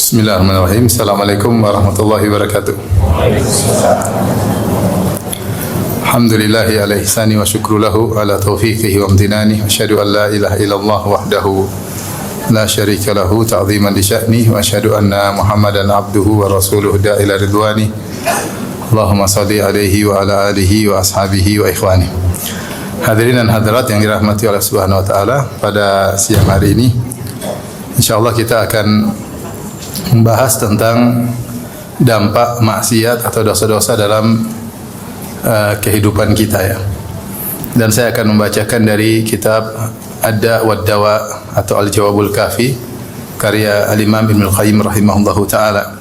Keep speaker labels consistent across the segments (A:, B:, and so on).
A: Bismillahirrahmanirrahim. Assalamualaikum warahmatullahi wabarakatuh. Alhamdulillahi ala ihsani wa syukru lahu ala taufiqihi wa amtinani. Asyhadu an la ilaha illallah wahdahu la syarika lahu ta'ziman li sya'ni wa asyhadu anna Muhammadan abduhu wa rasuluhu da'ila ridwani. Allahumma salli alaihi wa ala alihi wa ashabihi wa ikhwani. Hadirin dan hadirat yang dirahmati oleh Subhanahu wa taala, pada siang hari ini insyaallah kita akan membahas tentang dampak maksiat atau dosa-dosa dalam kehidupan kita ya. Dan saya akan membacakan dari kitab Ad-Da' wad-Dawa atau Al-Jawabul Kafi karya Al-Imam Ibnu Qayyim rahimahullahu taala.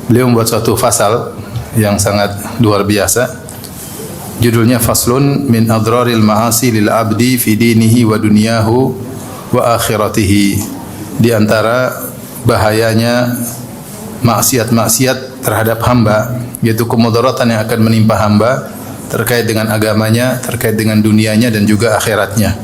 A: Beliau membuat suatu fasal yang sangat luar biasa. Judulnya Faslun min adraril ma'asi lil abdi fi dinihi wa dunyahu wa akhiratihi. Di antara bahayanya maksiat-maksiat terhadap hamba, yaitu kemudaratan yang akan menimpa hamba terkait dengan agamanya, terkait dengan dunianya dan juga akhiratnya.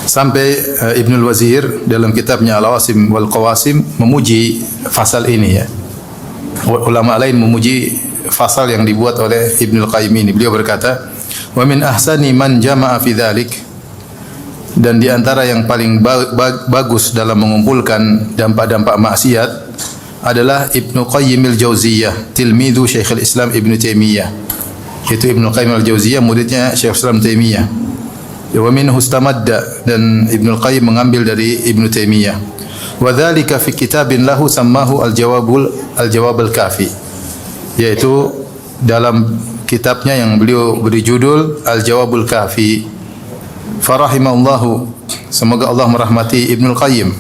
A: Sampai Ibnul Wazir dalam kitabnya Al-Awasim wal Qawasim memuji fasal ini ya. Ulama lain memuji fasal yang dibuat oleh Ibnul Qayyim ini. Beliau berkata, "Wa min ahsani man jama'a fi dzalik." Dan di antara yang paling bagus dalam mengumpulkan dampak-dampak maksiat adalah Ibnu Qayyim al-Jauziyah, tilmidu Syekhul Islam Ibnu Taimiyah. Itu Ibnu Qayyim al-Jauziyah, muridnya Syekh Islam Taimiyah. Wa minhu istamadda, dan Ibnu Qayyim mengambil dari Ibnu Taimiyah. Wa dzalika fi kitabin lahu sammahu al-Jawab al-Kafi. Yaitu dalam kitabnya yang beliau beri judul Al-Jawabul Kafi. Farahimahullahu, semoga Allah merahmati Ibnul Qayyim.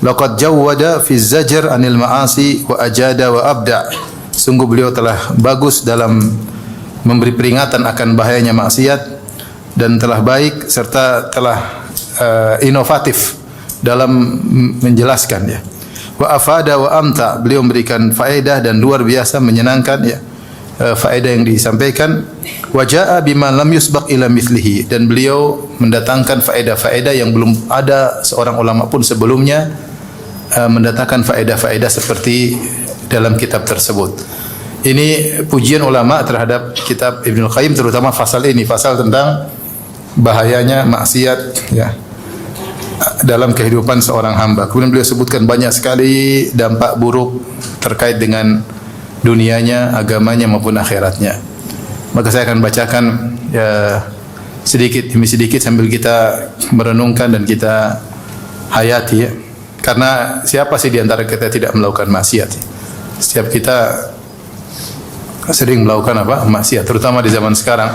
A: Laqad jawwada fi zajr anil ma'asi wa ajada wa abda. Sungguh beliau telah bagus dalam memberi peringatan akan bahayanya maksiat dan telah baik serta telah inovatif dalam menjelaskan ya. Wa afada wa amta, beliau memberikan faedah dan luar biasa menyenangkan ya. Faedah yang disampaikan, wa jaa bima lam yusbaq ila mithlihi, dan beliau mendatangkan faedah-faedah yang belum ada seorang ulama pun sebelumnya mendatangkan faedah-faedah seperti dalam kitab tersebut. Ini pujian ulama terhadap kitab Ibnu Qayyim, terutama fasal ini, fasal tentang bahayanya maksiat ya dalam kehidupan seorang hamba. Kemudian beliau sebutkan banyak sekali dampak buruk terkait dengan dunianya, agamanya maupun akhiratnya. Maka saya akan bacakan ya, sedikit demi sedikit sambil kita merenungkan dan kita hayati ya. Karena siapa sih di antara kita tidak melakukan maksiat? Setiap kita sering melakukan apa? Maksiat, terutama di zaman sekarang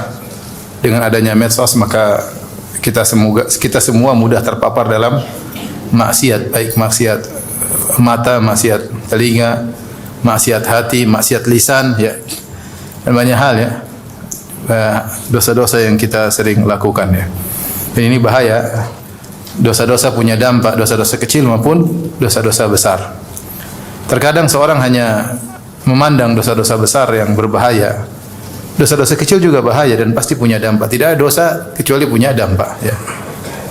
A: dengan adanya medsos, maka kita semua mudah terpapar dalam maksiat, baik maksiat mata, maksiat telinga, maksiat hati, maksiat lisan ya. Dan banyak hal ya. Dosa-dosa yang kita sering lakukan ya. Dan ini bahaya. Dosa-dosa punya dampak, dosa-dosa kecil maupun dosa-dosa besar. Terkadang seorang hanya memandang dosa-dosa besar yang berbahaya. Dosa-dosa kecil juga bahaya dan pasti punya dampak. Tidak ada dosa kecuali punya dampak ya.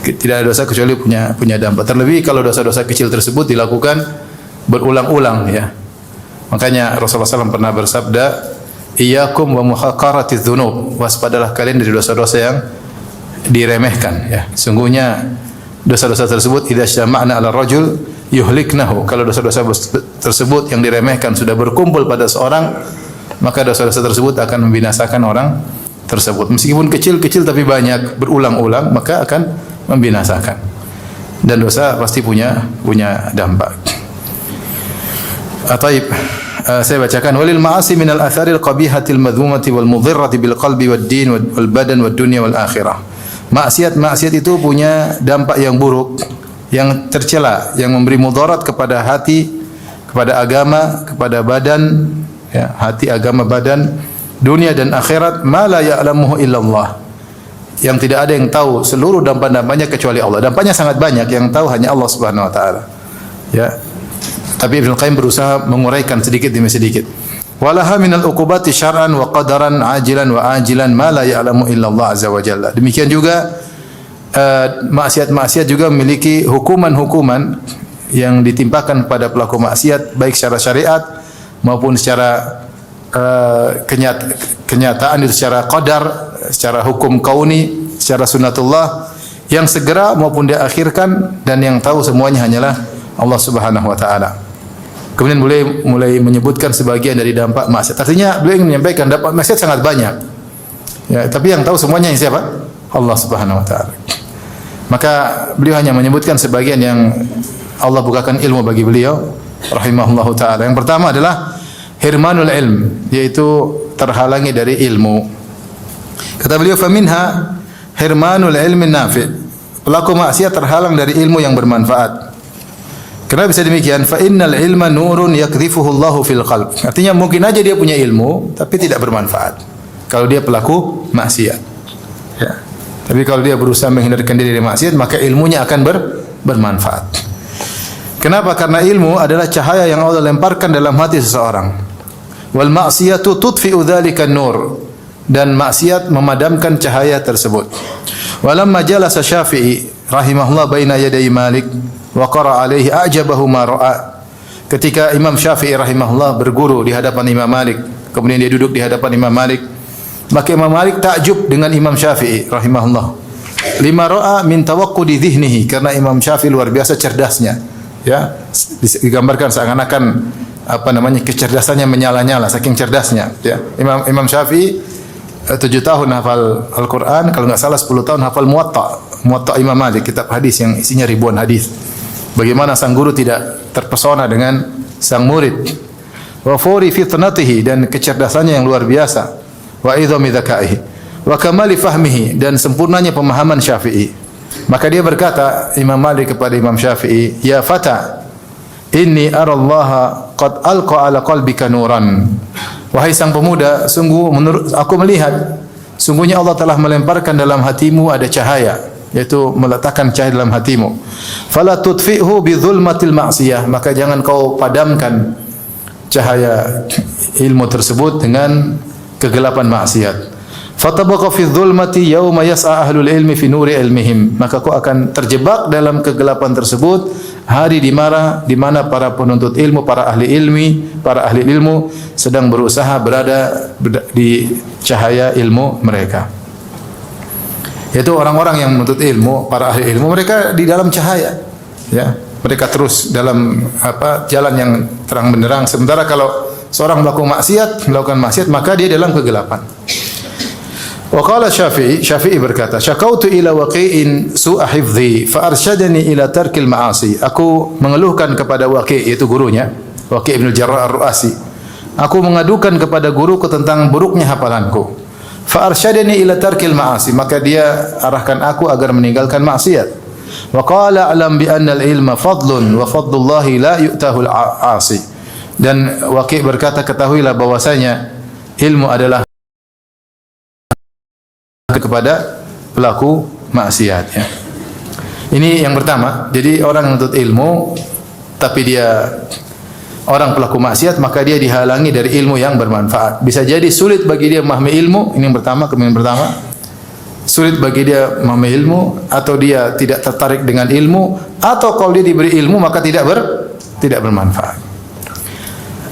A: Tidak ada dosa kecuali punya dampak. Terlebih kalau dosa-dosa kecil tersebut dilakukan berulang-ulang ya. Makanya Rasulullah SAW pernah bersabda, "Iyyakum wa muhaqaratiz dzunub." Waspadalah kalian dari dosa-dosa yang diremehkan ya. Sungguhnya dosa-dosa tersebut idza syama'na 'ala rajul yuhliknahu. Kalau dosa-dosa tersebut yang diremehkan sudah berkumpul pada seorang, maka dosa-dosa tersebut akan membinasakan orang tersebut. Meskipun kecil-kecil tapi banyak berulang-ulang, maka akan membinasakan. Dan dosa pasti punya dampak. Taib, saya bacakan, walil ma'asi minal atharil qabihatil madhumati wal mudhirrati bil qalbi wad din wal badan wad dunya wal akhirah. Maksiat itu punya dampak yang buruk, yang tercela, yang memberi mudarat kepada hati, kepada agama, kepada badan ya, hati, agama, badan, dunia dan akhirat, ma la ya'lamuhu illallah. Yang tidak ada yang tahu seluruh dampak-dampaknya kecuali Allah. Dampaknya sangat banyak, yang tahu hanya Allah Subhanahu wa taala. Ya. Tapi Ibnu Qayyim berusaha menguraikan sedikit demi sedikit. Walaha minal uqubati syar'an wa qadaran ajilan wa ajilan ma la ya'lamu illa Allah azza wa jalla. Demikian juga maksiat-maksiat juga memiliki hukuman-hukuman yang ditimpakan pada pelaku maksiat baik secara syariat maupun secara kenyataan itu secara qadar, secara hukum kauni, secara sunnatullah yang segera maupun diakhirkan, dan yang tahu semuanya hanyalah Allah Subhanahu wa taala. Kemudian mulai menyebutkan sebagian dari dampak maksiat. Artinya beliau ingin menyampaikan dampak maksiat sangat banyak. Ya, tapi yang tahu semuanya siapa? Allah Subhanahu wa taala. Maka beliau hanya menyebutkan sebagian yang Allah bukakan ilmu bagi beliau rahimahullahu taala. Yang pertama adalah hirmanul ilm, yaitu terhalangi dari ilmu. Kata beliau, faminha hirmanul ilmi nafi'. Pelaku maksiat terhalang dari ilmu yang bermanfaat. Kenapa bisa demikian? Fa innal ilma nurun yakdhifuhu Allahu fil qalb. Artinya mungkin aja dia punya ilmu tapi tidak bermanfaat kalau dia pelaku maksiat. Ya. Tapi kalau dia berusaha menghindarkan diri dari maksiat, maka ilmunya akan bermanfaat. Kenapa? Karena ilmu adalah cahaya yang Allah lemparkan dalam hati seseorang. Wal ma'siyatu tudfi'u dzalika nur. Dan maksiat memadamkan cahaya tersebut. Walamma jalasa Syafi'i rahimahullah baina yaday Malik wa qara alaihi a'jabahu ma ra'a. Ketika Imam Syafi'i rahimahullah berguru di hadapan Imam Malik, kemudian dia duduk di hadapan Imam Malik, maka Imam Malik takjub dengan Imam Syafi'i rahimahullah. Lima ra'a min tawaqqudi dhihnihi, karena Imam Syafi'i luar biasa cerdasnya. Ya, digambarkan seakan-akan kecerdasannya menyala-nyala saking cerdasnya, ya. Imam Syafi'i 7 tahun hafal Al-Quran, kalau enggak salah 10 tahun hafal Muwatta Imam Malik, kitab hadis yang isinya ribuan hadis. Bagaimana sang guru tidak terpesona dengan sang murid. Wa furi fitnatihi, dan kecerdasannya yang luar biasa. Wa idhami dzakaihi wa kamali fahmihi, dan sempurnanya pemahaman Syafi'i. Maka dia berkata Imam Malik kepada Imam Syafi'i, "Ya fata, inni arallaha qad alqa ala qalbika nuran." Wahai sang pemuda, sungguh menurut aku melihat, sungguhnya Allah telah melemparkan dalam hatimu ada cahaya, yaitu meletakkan cahaya dalam hatimu. Fala tudfi'hu bi dzulmatil ma'siyah, maka jangan kau padamkan cahaya ilmu tersebut dengan kegelapan maksiat. Fatabqa fi dzulmati yauma yas'a ahlul ilmi fi nuri ilmihim, maka kau akan terjebak dalam kegelapan tersebut hari di mana para penuntut ilmu, para ahli ilmu sedang berusaha berada di cahaya ilmu mereka. Yaitu orang-orang yang menuntut ilmu, para ahli ilmu, mereka di dalam cahaya, ya. Mereka terus dalam jalan yang terang benderang. Sementara kalau seorang melakukan maksiat, maka dia dalam kegelapan. Wa qala Syafi'i berkata, "Syakautu ila waqi'in su'a hifdhi fa arsyadani ila tarkil ma'asi." Aku mengeluhkan kepada Waqi', yaitu gurunya, Waqi' bin Jarrah Ar-Ru'asi. Aku mengadukan kepada guruku tentang buruknya hafalanku. Fa arsyadani ila tarkil ma'asi, maka dia arahkan aku agar meninggalkan maksiat. Wa qala alam bi anna al-ilma fadlun wa fadlullahi la yu'tahu al-'asi. Dan Waqi' berkata, ketahuilah bahwasanya ilmu adalah kepada pelaku maksiat, ya. Ini yang pertama. Jadi orang menuntut ilmu tapi dia orang pelaku maksiat, maka dia dihalangi dari ilmu yang bermanfaat. Bisa jadi sulit bagi dia memahami ilmu, ini yang pertama, kemudian pertama. Sulit bagi dia memahami ilmu, atau dia tidak tertarik dengan ilmu, atau kalau dia diberi ilmu maka tidak bermanfaat.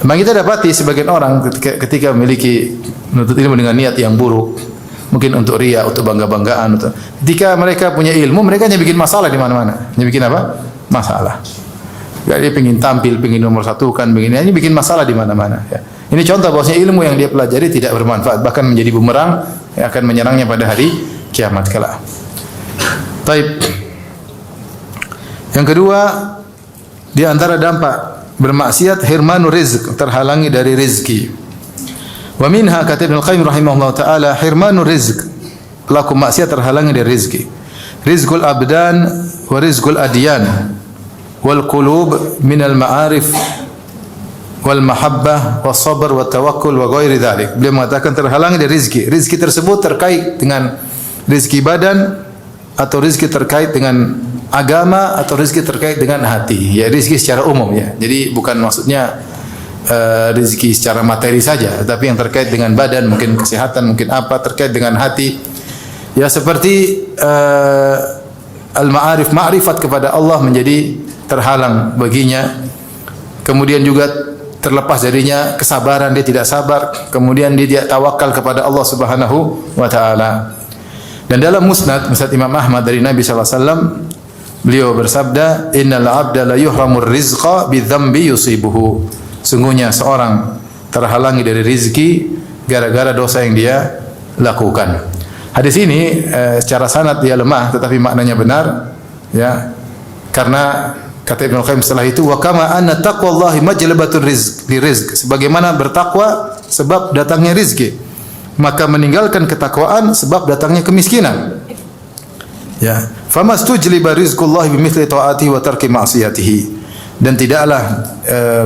A: Memang kita dapati sebagian orang ketika memiliki menuntut ilmu dengan niat yang buruk, mungkin untuk riya, untuk bangga-banggaan, ketika mereka punya ilmu, mereka hanya bikin masalah di mana-mana. Hanya bikin apa? Masalah. Dia ingin tampil, ingin nomor satu kan, ini bikin masalah di mana-mana. Ya. Ini contoh bahwasanya ilmu yang dia pelajari tidak bermanfaat, bahkan menjadi bumerang yang akan menyerangnya pada hari kiamat kelak. Taib. Yang kedua, di antara dampak bermaksiat, hirmanu rizq, terhalangi dari rezeki. Wa minha kata Ibnu Qayyim rahimahullah taala, hirmanu rizq, pelaku maksiat terhalangi dari rezeki. Rizqul abdan wa rizqul adyan wal qulub min al ma'arif wal mahabbah was sabr wa tawakkul wa ghairi dzalik. Beliau mengatakan terhalangi dari rezeki. Rezeki tersebut terkait dengan rezeki badan, atau rezeki terkait dengan agama, atau rezeki terkait dengan hati. Ya, rezeki secara umum, ya. Jadi bukan maksudnya rezeki secara materi saja, tapi yang terkait dengan badan, mungkin kesehatan, mungkin apa terkait dengan hati. Ya seperti al-ma'arif, ma'rifat kepada Allah menjadi terhalang baginya. Kemudian juga terlepas darinya kesabaran, dia tidak sabar. Kemudian dia tidak tawakal kepada Allah Subhanahu wa taala. Dan dalam Musnad Imam Ahmad dari Nabi sallallahu alaihi wasallam, beliau bersabda, "Innal 'abda la yuhramur rizqa bidzambi yusibuhu." Sungguhnya seorang terhalangi dari rizki gara-gara dosa yang dia lakukan. Hadis ini secara sanad dia lemah, tetapi maknanya benar, ya. Karena kata Ibnu Qayyim setelah itu, wa kama anna taqwallahi majlabatur rizq, sebagaimana bertakwa sebab datangnya rizki, maka meninggalkan ketakwaan sebab datangnya kemiskinan. Ya, famastujliba rizqullahi bimithli taatihi wa tarki ma'siyatihi. Dan tidaklah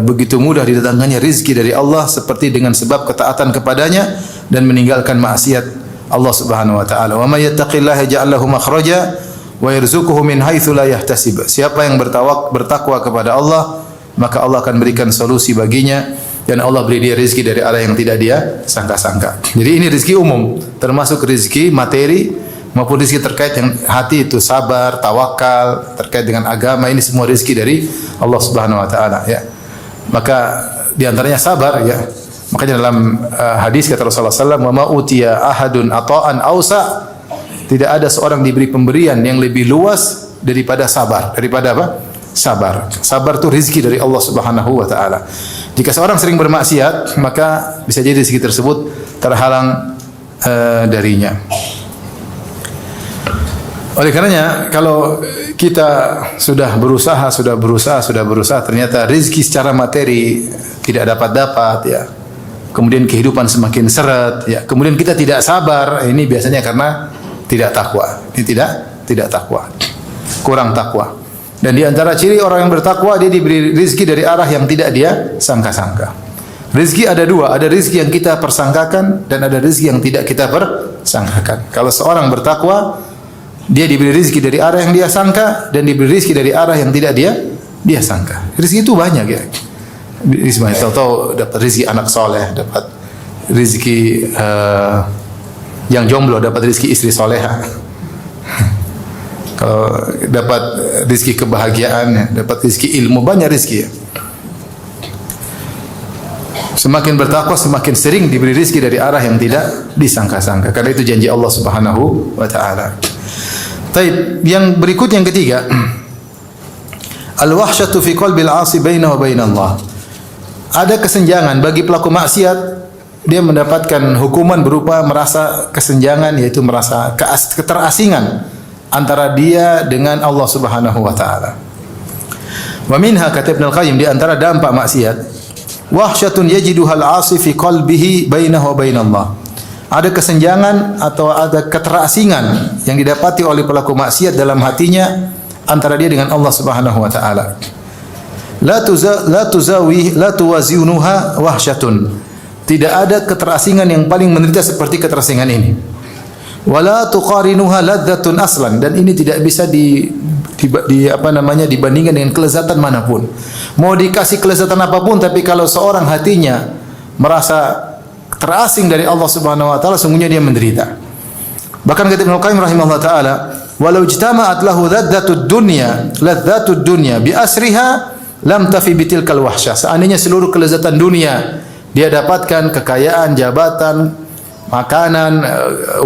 A: begitu mudah didatangkannya rizki dari Allah seperti dengan sebab ketaatan kepadanya dan meninggalkan maksiat Allah Subhanahu wa taala. Wa may yattaqillaha yaj'al lahu makhraja wa yarzuquhu min haitsu la yahtasib. Siapa yang bertakwa kepada Allah, maka Allah akan berikan solusi baginya dan Allah beri dia rezeki dari arah yang tidak dia sangka-sangka. Jadi ini rezeki umum, termasuk rezeki materi maupun rezeki terkait dengan hati, itu sabar, tawakal, terkait dengan agama, ini semua rezeki dari Allah Subhanahu wa taala, ya. Maka di antaranya sabar, ya. Makanya dalam hadis kata Rasulullah sallallahu alaihi wasallam, "Wa ma utiya ahadun ata'an ausa." Tidak ada seorang diberi pemberian yang lebih luas daripada sabar. Daripada apa? Sabar. Sabar itu rezeki dari Allah Subhanahu wa taala. Jika seorang sering bermaksiat, maka bisa jadi rezeki tersebut terhalang darinya. Oleh karenanya, kalau kita sudah berusaha, ternyata rezeki secara materi tidak dapat, ya. Kemudian kehidupan semakin seret, ya. Kemudian kita tidak sabar, ini biasanya karena tidak takwa. Ini tidak takwa. Kurang takwa. Dan di antara ciri orang yang bertakwa, dia diberi rezeki dari arah yang tidak dia sangka-sangka. Rezeki ada dua, ada rezeki yang kita persangkakan dan ada rezeki yang tidak kita persangkakan. Kalau seorang bertakwa, dia diberi rezeki dari arah yang dia sangka dan diberi rezeki dari arah yang tidak dia sangka. Rezeki itu banyak, ya. Tahu-tahu dapat rezeki anak soleh, dapat rezeki yang jomblo, dapat rezeki istri soleha. Kalau dapat rezeki kebahagiaan, dapat rezeki ilmu, banyak rezeki, ya. Semakin bertakwa, semakin sering diberi rezeki dari arah yang tidak disangka-sangka. Karena itu janji Allah Subhanahu wa taala. Taib, yang berikut yang ketiga, al-wahsyatu fi qalbil 'asi bainahu wa bainallah. Ada kesenjangan bagi pelaku maksiat, dia mendapatkan hukuman berupa merasa kesenjangan, yaitu merasa keterasingan antara dia dengan Allah Subhanahu wa taala. Wa minha, kata Ibnu Qayyim, di antara dampak maksiat, wahsyatun yajiduha al-'asi fi qalbihi bainahu wa bainallah. Ada kesenjangan atau ada keterasingan yang didapati oleh pelaku maksiat dalam hatinya antara dia dengan Allah Subhanahu wa taala. La tuwazinuha wahsyatun. Tidak ada keterasingan yang paling menderita seperti keterasingan ini. Wala tuqarinuha ladzatun aslan, dan ini tidak bisa dibandingkan dengan kelezatan manapun. Mau dikasih kelezatan apapun, tapi kalau seorang hatinya merasa terasing dari Allah Subhanahu wa taala, sungguhnya dia menderita. Bahkan kata Ibnu Qayyim rahimahullah taala, walau ijtama'at lahu ladzatud dunya bi asriha lam tafi bitilkal wahsyah. Seandainya seluruh kelezatan dunia dia dapatkan, kekayaan, jabatan, makanan,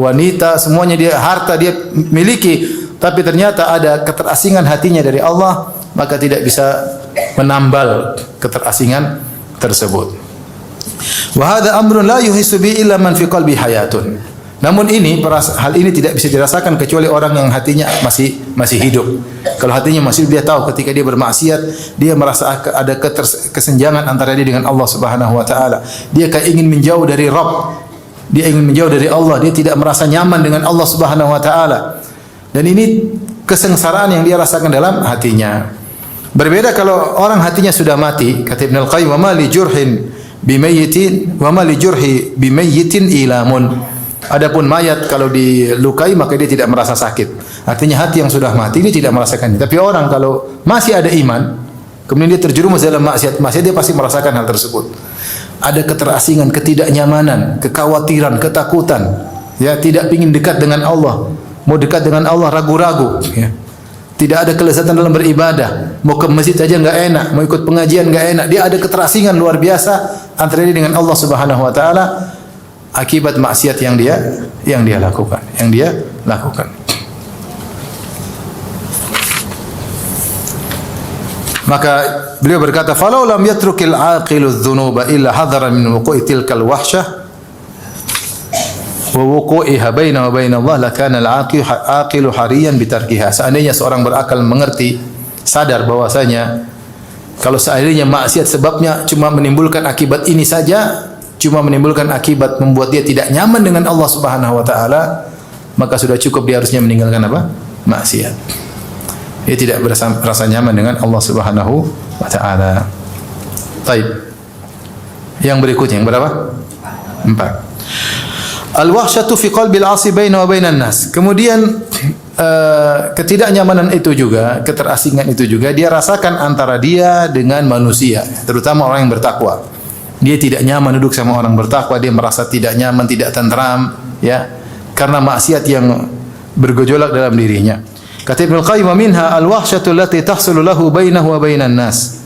A: wanita, semuanya dia, harta dia miliki, tapi ternyata ada keterasingan hatinya dari Allah, maka tidak bisa menambal keterasingan tersebut. Wa hadza amrun la yuhissu bi illa man fi qalbi hayatun. Namun hal ini tidak bisa dirasakan kecuali orang yang hatinya masih hidup. Kalau hatinya masih, dia tahu ketika dia bermaksiat, dia merasa ada kesenjangan antara dia dengan Allah Subhanahu wa taala. Dia ingin menjauh dari Rabb. Dia ingin menjauh dari Allah, dia tidak merasa nyaman dengan Allah Subhanahu wa taala. Dan ini kesengsaraan yang dia rasakan dalam hatinya. Berbeda kalau orang hatinya sudah mati, kata Ibnu Qayyim, wa ma li jurhin bimayyitin wa ma li jurhi bimayyitin ilamun. Adapun mayat kalau dilukai maka dia tidak merasa sakit. Artinya hati yang sudah mati dia tidak merasakannya. Tapi orang kalau masih ada iman, kemudian dia terjerumus dalam maksiat, dia pasti merasakan hal tersebut. Ada keterasingan, ketidaknyamanan, kekhawatiran, ketakutan. Ya, tidak ingin dekat dengan Allah. Mau dekat dengan Allah ragu-ragu, ya. tidak ada kelezatan dalam beribadah. Mau ke masjid saja enggak enak, mau ikut pengajian enggak enak. Dia ada keterasingan luar biasa antara dia dengan Allah Subhanahu wa taala akibat maksiat yang dia lakukan, Maka beliau berkata, "Falau lam yatrukil aqilu adh-dhunuba illa hadara min wuqu'i tilkal wahsyah wa wuqu'iha baina wa baina Allah lakana al-aqilu hariyan bitarkiha." Seandainya seorang berakal mengerti, sadar bahwasanya kalau seandainya maksiat sebabnya cuma menimbulkan akibat ini saja, cuma menimbulkan akibat membuat dia tidak nyaman dengan Allah Subhanahu wa taala, maka sudah cukup dia harusnya meninggalkan apa? Maksiat. Dia tidak merasa nyaman dengan Allah Subhanahu wa taala. Baik. Yang berikutnya yang berapa? 4. Al-wahsyatu fi qalbil 'asi baina wa bainan nas. Kemudian ketidaknyamanan itu juga, keterasingan itu juga dia rasakan antara dia dengan manusia, terutama orang yang bertakwa. Dia tidak nyaman duduk sama orang bertakwa, dia merasa tidak nyaman, tidak tentram, ya, karena maksiat yang bergejolak dalam dirinya. Kata Ibnu Qayyim, minha al-wahsyatu allati tahsulu lahu bainahu wa bainan nas.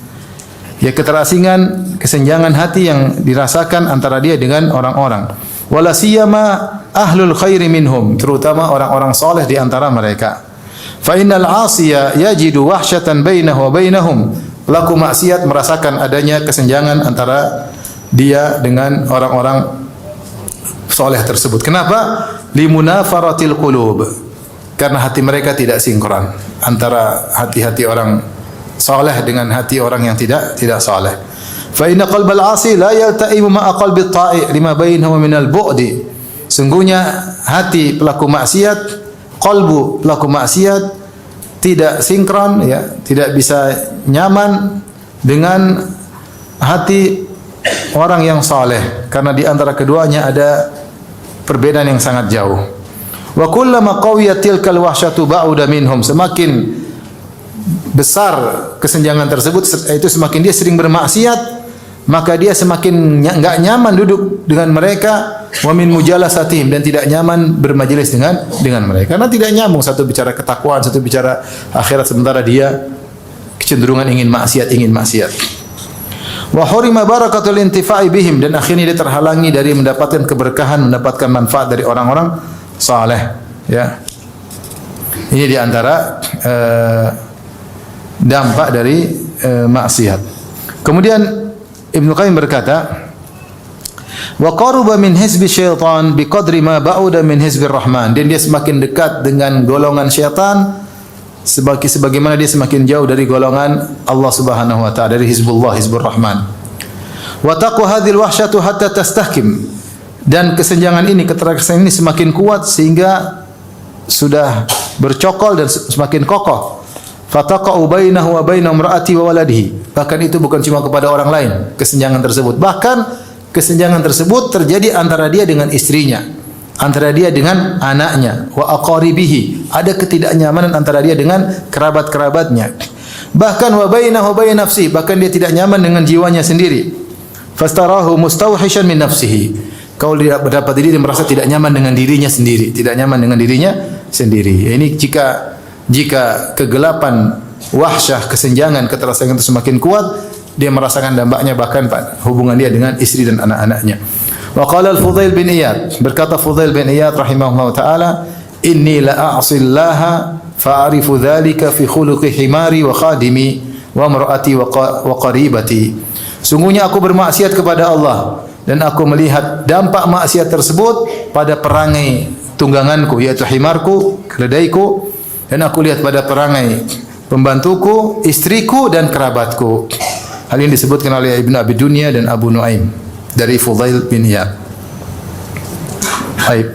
A: Ya, keterasingan, kesenjangan hati yang dirasakan antara dia dengan orang-orang. Wala siyama ahlul khairi minhum, terutama orang-orang saleh di antara mereka. Fa innal 'asiya yajidu wahsyatan bainahu wa bainahum. Pelaku maksiat merasakan adanya kesenjangan antara dia dengan orang-orang saleh tersebut. Kenapa? Limunafaratil qulub. Karena hati mereka tidak sinkron antara hati-hati orang saleh dengan hati orang yang tidak saleh. Fa inna qalbal 'asi la yalta'imu ma'a qalbit ta'i lima bainahu minal bu'di. Sungguhnya hati pelaku maksiat, qalbu pelaku maksiat tidak sinkron, ya, tidak bisa nyaman dengan hati orang yang saleh karena di antara keduanya ada perbedaan yang sangat jauh. Wa kullama qawiyat tilkal wahsyatu ba'uda minhum, semakin besar kesenjangan tersebut itu semakin dia sering bermaksiat, maka dia semakin enggak nyaman duduk dengan mereka, wa min mujalasatihim, dan tidak nyaman bermajelis dengan mereka karena tidak nyambung, satu bicara ketakwaan, satu bicara akhirat, sementara dia kecenderungan ingin maksiat. Wa hurima barakatul intifa'i bihim, dan akhirnya dia terhalangi dari mendapatkan keberkahan, mendapatkan manfaat dari orang-orang saleh, ya. Ini di antara dampak dari maksiat. Kemudian Ibnu Qayyim berkata, wa qaruba min hizbi syaitan biqadri ma ba'uda min hizbir rahman, dan dia semakin dekat dengan golongan syaitan sebagaimana dia semakin jauh dari golongan Allah Subhanahu wa taala, dari hizbullah, hizbur rahman. Wa taqwa hadhil wahsyatu hatta tastahkim, dan kesenjangan ini, keterasingan ini semakin kuat sehingga sudah bercokol dan semakin kokoh. Fataqa'u bainahu wa baina imra'ati wa waladihi. Bahkan itu bukan cuma kepada orang lain, kesenjangan tersebut. Bahkan kesenjangan tersebut terjadi antara dia dengan istrinya, antara dia dengan anaknya, wa aqaribihi. Ada ketidaknyamanan antara dia dengan kerabat-kerabatnya. Bahkan wa bainahu wa bain nafsihi, bahkan dia tidak nyaman dengan jiwanya sendiri. Fastarahu mustawhishan min nafsihi. Kalau dia berdapat diri, dia merasa tidak nyaman dengan dirinya sendiri, Ini jika kegelapan, wahsyah, kesenjangan, keterasingan itu semakin kuat, dia merasakan dampaknya bahkan hubungan dia dengan istri dan anak-anaknya. Wa qala al-Fudail bin Iyad, berkata Fudail bin Iyad rahimahullah taala, inni la a'sillaha fa'arifu dzalika fi khuluqi himari wa khadimi wa imraati wa qaribati. Sungguhnya aku bermaksiat kepada Allah, dan aku melihat dampak maksiat tersebut pada perangai tungganganku, yaitu himarku, keledaiku, dan aku lihat pada perangai pembantuku, istriku, dan kerabatku. Hal ini disebutkan oleh Ibnu Abi Dunya dan Abu Nuaim dari Fudail bin Iyad. Baik.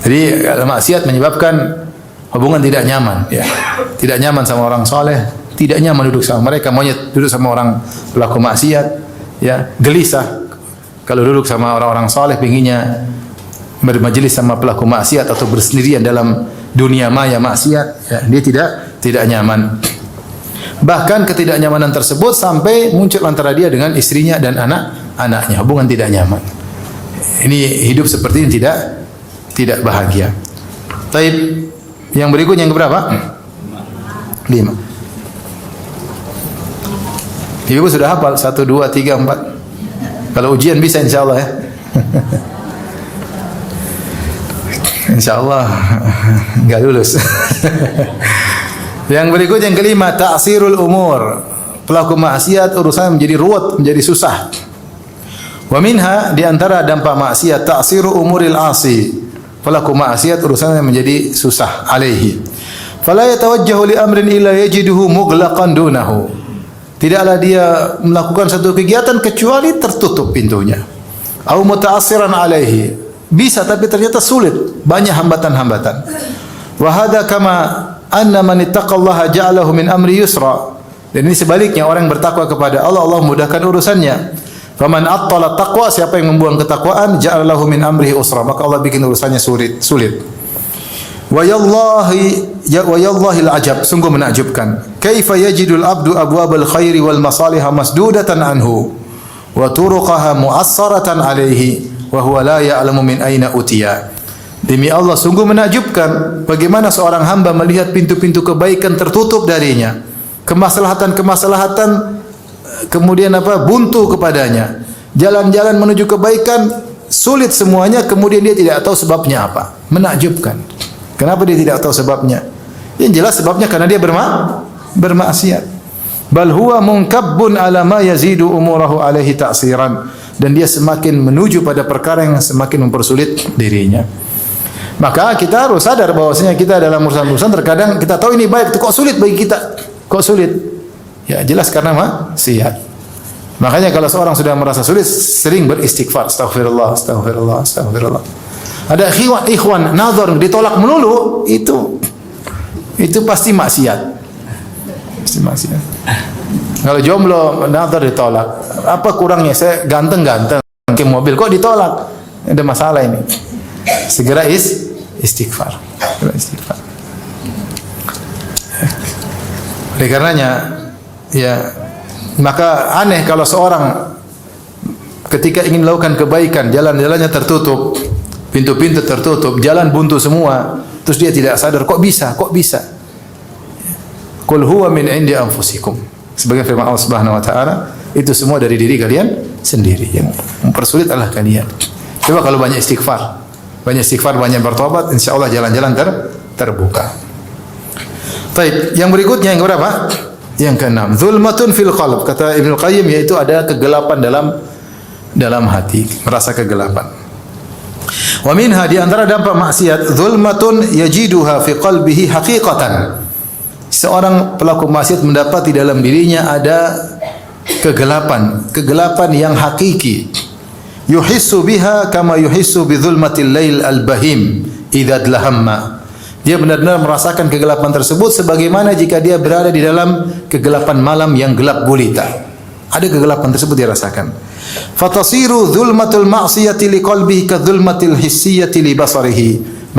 A: Jadi maksiat menyebabkan hubungan tidak nyaman, ya. Tidak nyaman sama orang soleh, tidak nyaman duduk sama mereka, maunya duduk sama orang pelaku maksiat, ya, gelisah. Kalau duduk sama orang-orang saleh, pinginnya bermajelis sama pelaku maksiat atau bersendirian dalam dunia maya maksiat, ya, dia tidak nyaman. Bahkan ketidaknyamanan tersebut sampai muncul antara dia dengan istrinya dan anak-anaknya, hubungan tidak nyaman. Ini hidup seperti ini tidak bahagia. Taib, yang berikutnya yang keberapa? 5. 5. Ibu sudah hafal 1, 2, 3, 4. Kalau ujian bisa insyaallah ya. InsyaAllah enggak lulus. Yang berikut yang kelima, ta'sirul umur. Pelaku maksiat urusan menjadi ruwet, menjadi susah. Wa minha, di antara dampak maksiat, ta'siru umuril asi. Pelaku maksiat urusannya menjadi susah alaihi. Fala yatawajjahu li amrin illa yajiduhu mughlaqan dunahu. Tidaklah dia melakukan satu kegiatan kecuali tertutup pintunya. Au muta'assiran alaihi. Bisa tapi ternyata sulit, banyak hambatan-hambatan. Wa hadza kama anna man ittaqallaha ja'alahu min amri yusra. Dan ini sebaliknya, orang yang bertakwa kepada Allah, Allah mudahkan urusannya. Faman attala taqwa, siapa yang membuang ketakwaan, ja'alahu min amrihi usra, maka Allah bikin urusannya sulit. Wa yallahil ajab, sungguh menakjubkan. Kaifa yajidul abdu abwabal khairi wal masalih masdudatan anhu wa turuqaha mu'assaratan alaihi wa huwa la ya'lamu min aina utiya. Demi Allah, sungguh menakjubkan bagaimana seorang hamba melihat pintu-pintu kebaikan tertutup darinya, kemaslahatan kemudian buntu kepadanya, jalan-jalan menuju kebaikan sulit semuanya, kemudian dia tidak tahu sebabnya apa. Menakjubkan. Kenapa dia tidak tahu sebabnya? Yang jelas sebabnya karena dia bermaksiat. Bal huwa munkabbun ala ma yazidu umurahu alaihi ta'siran. Dan dia semakin menuju pada perkara yang semakin mempersulit dirinya. Maka kita harus sadar bahwasanya kita dalam urusan-urusan terkadang kita tahu ini baik, kok sulit bagi kita? Kok sulit? Ya jelas karena maksiat. Makanya kalau seorang sudah merasa sulit, sering beristighfar, astaghfirullah, astaghfirullah, astaghfirullah. Ada ikhwan nazar ditolak melulu, itu pasti maksiat. Pasti maksiat. Kalau jomblo nazar ditolak, apa kurangnya? Saya ganteng-ganteng ke mobil kok ditolak? Ada masalah ini. Segera istighfar. Istighfar. Oleh karenanya, ya, maka aneh kalau seorang ketika ingin melakukan kebaikan, jalan-jalannya tertutup, pintu-pintu tertutup, jalan buntu semua, terus dia tidak sadar, kok bisa? Qul huwa min indi anfusikum. Sebagai firman Allah Subhanahu wa taala, itu semua dari diri kalian sendiri. Yang mempersulit adalah kalian. Coba kalau banyak istighfar, banyak bertobat, insyaallah jalan-jalan terbuka. Baik, yang berikutnya yang berapa? Yang keenam, zulmatun fil qalb. Kata Ibnu Qayyim, yaitu ada kegelapan dalam hati, merasa kegelapan. Wa minha, di antara dampak maksiat, zulmatun yajiduha fi qalbihi haqiqatan. Seorang pelaku maksiat mendapati dalam dirinya ada kegelapan yang hakiki. Yuhissu biha kama yuhissu bi zulmatil lail al-bahim idza dlahamma. Dia benar-benar merasakan kegelapan tersebut sebagaimana jika dia berada di dalam kegelapan malam yang gelap gulita. Ada kegelapan tersebut dia rasakan. Fatasiru zulmatul ma'siyati liqalbihi ka zulmatil hissiyati li basarihi.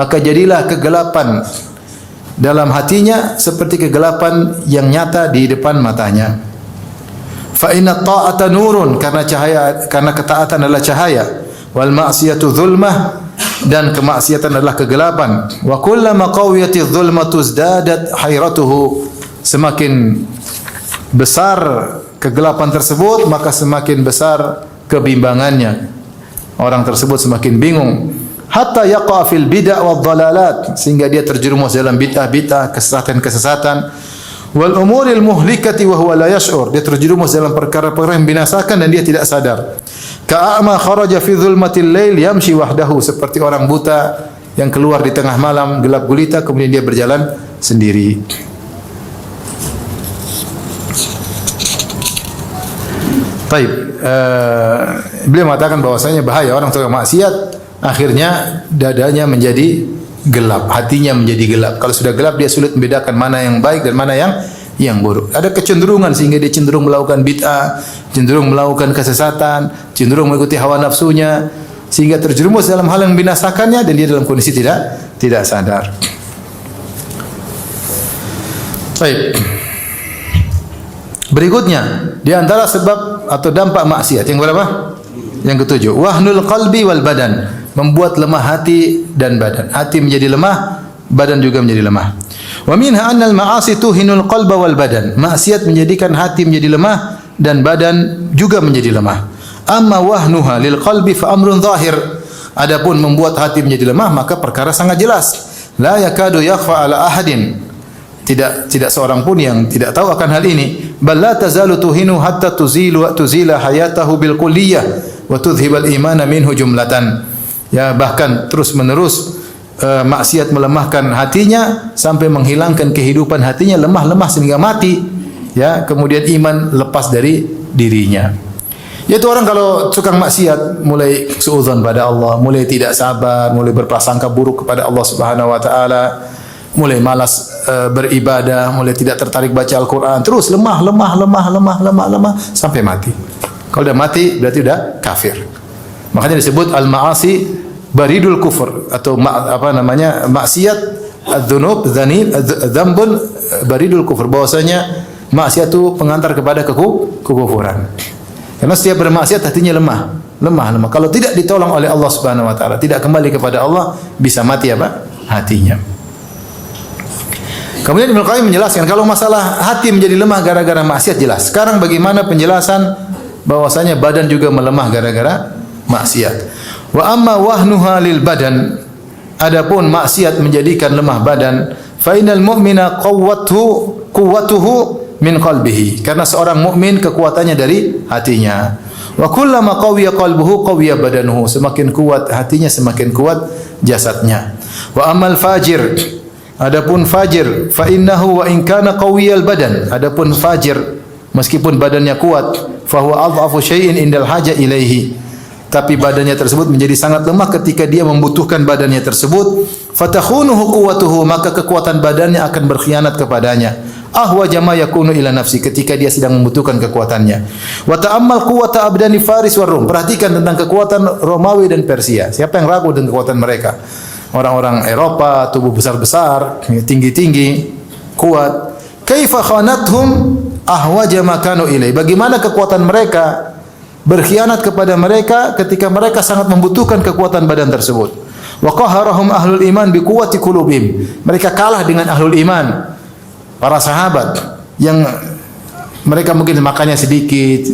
A: Maka jadilah kegelapan dalam hatinya seperti kegelapan yang nyata di depan matanya. Fa inna ta'ata nurun, karena ketaatan adalah cahaya. Wal ma'siyatu zulmah, dan kemaksiatan adalah kegelapan. Wa kullama qawiyatiz zulmatu izdadat hayratuhu. Semakin besar kegelapan tersebut, maka semakin besar kebimbangannya. Orang tersebut semakin bingung. Hatta yaqa fil bid'ah wad dhalalat, sehingga dia terjerumus dalam bid'ah, kesesatan-kesesatan. Wal umuril muhlikati wa huwa la yash'ur, dia terjerumus dalam perkara-perkara yang binasakan dan dia tidak sadar. Ka'ama kharaja fi dhulmatil lail yamshi wahdahu, seperti orang buta yang keluar di tengah malam gelap gulita kemudian dia berjalan sendiri. Baik, beliau mengatakan bahwasanya bahaya orang tukang maksiat, akhirnya dadanya menjadi gelap, hatinya menjadi gelap. Kalau sudah gelap dia sulit membedakan mana yang baik dan mana yang buruk. Ada kecenderungan sehingga dia cenderung melakukan bid'ah, cenderung melakukan kesesatan, cenderung mengikuti hawa nafsunya, sehingga terjerumus dalam hal yang membinasakannya dan dia dalam kondisi tidak sadar. Baik. Berikutnya, di antara sebab atau dampak maksiat yang berapa? Yang ketujuh, wahnul qalbi wal badan, membuat lemah hati dan badan. Hati menjadi lemah, badan juga menjadi lemah. Wa minha anna al-ma'asi tuhinul qalba wal badan. Maksiat menjadikan hati menjadi lemah dan badan juga menjadi lemah. Amma wahnuha lil qalbi fa amrun zahir. Adapun membuat hati menjadi lemah maka perkara sangat jelas. La yakadu yakhfa ala ahadin. Tidak seorang pun yang tidak tahu akan hal ini. Bal la tazalu tuhinu hatta tuzila hayatahu bil kulliyah wa tudhhibal imana minhu jumlatan. Ya, bahkan terus-menerus maksiat melemahkan hatinya sampai menghilangkan kehidupan hatinya, lemah sehingga mati. Ya, kemudian iman lepas dari dirinya. Yaitu orang kalau tukang maksiat mulai suudzon pada Allah, mulai tidak sabar, mulai berprasangka buruk kepada Allah Subhanahu wa taala, mulai malas beribadah, mulai tidak tertarik baca Al-Qur'an, terus lemah sampai mati. Kalau sudah mati berarti sudah kafir. Makanya disebut al-ma'asi baridul kufur atau maksiat adzunub dzambun baridul kufur, bahwasanya maksiat itu pengantar kepada kekufuran. Karena setiap bermaksiat hatinya lemah. Kalau tidak ditolong oleh Allah Subhanahu wa taala, tidak kembali kepada Allah, bisa mati apa? Hatinya. Kemudian Ibnu Qayyim menjelaskan kalau masalah hati menjadi lemah gara-gara maksiat jelas. Sekarang bagaimana penjelasan bahwasanya badan juga melemah gara-gara maksiat. Wa amma wahnuha lil badan. Adapun maksiat menjadikan lemah badan, fa innal mu'mina quwwatuhu min qalbihi. Karena seorang mukmin kekuatannya dari hatinya. Wa kullama qawiya qalbuhu qawiya badanuhu. Semakin kuat hatinya semakin kuat jasadnya. Wa amal fajir. Adapun fajir, fa innahu wa in kana qawiyal badan. Adapun fajir meskipun badannya kuat, fa huwa adhafu syai'in indal haja ilaihi. Tapi badannya tersebut menjadi sangat lemah ketika dia membutuhkan badannya tersebut. Fatakhunuhu quwwatuhu, maka kekuatan badannya akan berkhianat kepadanya. Ahwaja ma yakunu ila nafsi, ketika dia sedang membutuhkan kekuatannya. Wa ta'ammal quwwata abdani Faris war Rum. Perhatikan tentang kekuatan Romawi dan Persia. Siapa yang ragu dengan kekuatan mereka? Orang-orang Eropa, tubuh besar-besar, tinggi-tinggi, kuat. Kaifa khanathum ahwaja ma kanu ilai. Bagaimana kekuatan mereka berkhianat kepada mereka ketika mereka sangat membutuhkan kekuatan badan tersebut. Wa qaharahum ahlul iman bi quwwati qulubihim. Mereka kalah dengan ahlul iman. Para sahabat yang mereka mungkin makannya sedikit,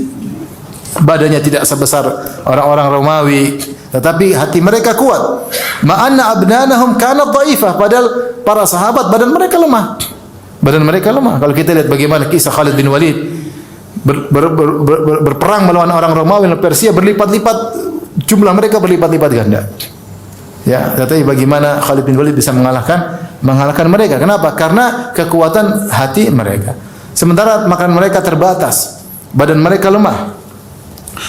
A: badannya tidak sebesar orang-orang Romawi, tetapi hati mereka kuat. Ma'anna abnanahum kanat dhaifah, padahal para sahabat badan mereka lemah. Kalau kita lihat bagaimana kisah Khalid bin Walid berperang melawan orang Romawi dan Persia, berlipat-lipat jumlah mereka, berlipat-lipat ganda. Ya, tetapi bagaimana Khalid bin Walid bisa mengalahkan mereka? Kenapa? Karena kekuatan hati mereka. Sementara makan mereka terbatas, badan mereka lemah.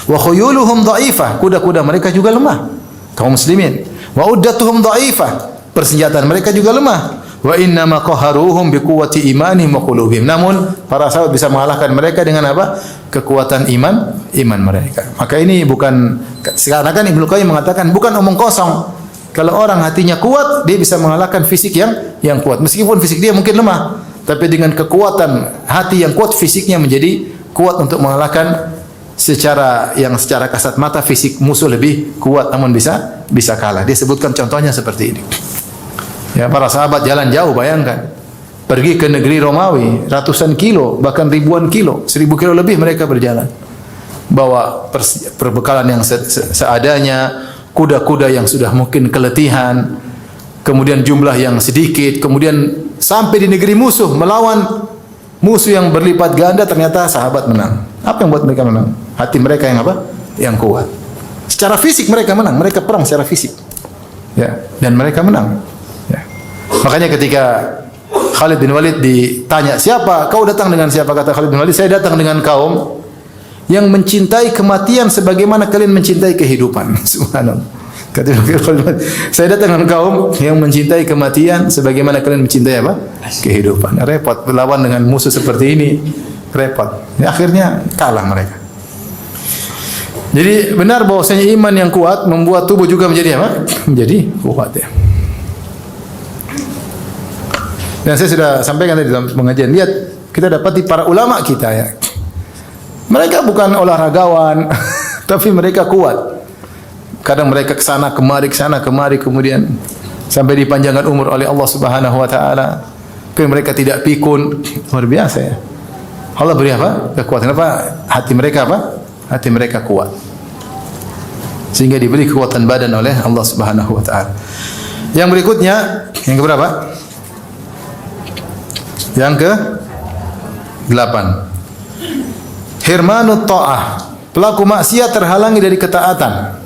A: Wa khuyuluhum dhaifah, kuda-kuda mereka juga lemah. Kaum muslimin. Wa uddatuhum dhaifah, persenjataan mereka juga lemah. Wa inna ma qaharuhum bi quwwati imanihim wa qulubihim. Namun para sahabat bisa mengalahkan mereka dengan apa? Kekuatan iman mereka. Maka ini bukan, sekarang kan Ibnu Qayyim mengatakan bukan omong kosong. Kalau orang hatinya kuat, dia bisa mengalahkan fisik yang kuat. Meskipun fisik dia mungkin lemah, tapi dengan kekuatan hati yang kuat, fisiknya menjadi kuat untuk mengalahkan secara kasat mata fisik musuh lebih kuat, namun bisa kalah. Dia sebutkan contohnya seperti ini. Ya, para sahabat jalan jauh, bayangkan. Pergi ke negeri Romawi, ratusan kilo, bahkan ribuan kilo, 1000 kilo lebih mereka berjalan. Bawa perbekalan yang seadanya, kuda-kuda yang sudah mungkin keletihan, kemudian jumlah yang sedikit, kemudian sampai di negeri musuh, melawan musuh yang berlipat ganda, ternyata sahabat menang. Apa yang buat mereka menang? Hati mereka yang apa? Yang kuat. Secara fisik mereka menang, mereka perang secara fisik. Ya, dan mereka menang. Ya. Makanya ketika Khalid bin Walid ditanya, "Siapa? Kau datang dengan siapa?" Kata Khalid bin Walid, "Saya datang dengan kaum yang mencintai kematian sebagaimana kalian mencintai kehidupan." Subhanallah. Kata saya datang dengan kaum yang mencintai kematian sebagaimana kalian mencintai apa? Kehidupan. Repot berlawan dengan musuh seperti ini. Repot. Ya, akhirnya kalah mereka. Jadi benar bahwasanya iman yang kuat membuat tubuh juga menjadi apa? Menjadi kuat ya. Dan saya sudah sampaikan tadi dalam pengajian, lihat kita dapati para ulama kita ya. Mereka bukan olahragawan, tapi mereka kuat. Kadang mereka ke sana kemari, kemudian sampai dipanjangkan umur oleh Allah Subhanahu wa taala. mereka tidak pikun. Luar biasa ya. Allah beri apa? Kekuatan. Apa? Hati mereka apa? Hati mereka kuat. Sehingga diberi kekuatan badan oleh Allah Subhanahu wa taala. Yang berikutnya, yang keberapa? Yang ke-8. Hirmanut ta'ah. Pelaku maksiat terhalangi dari ketaatan.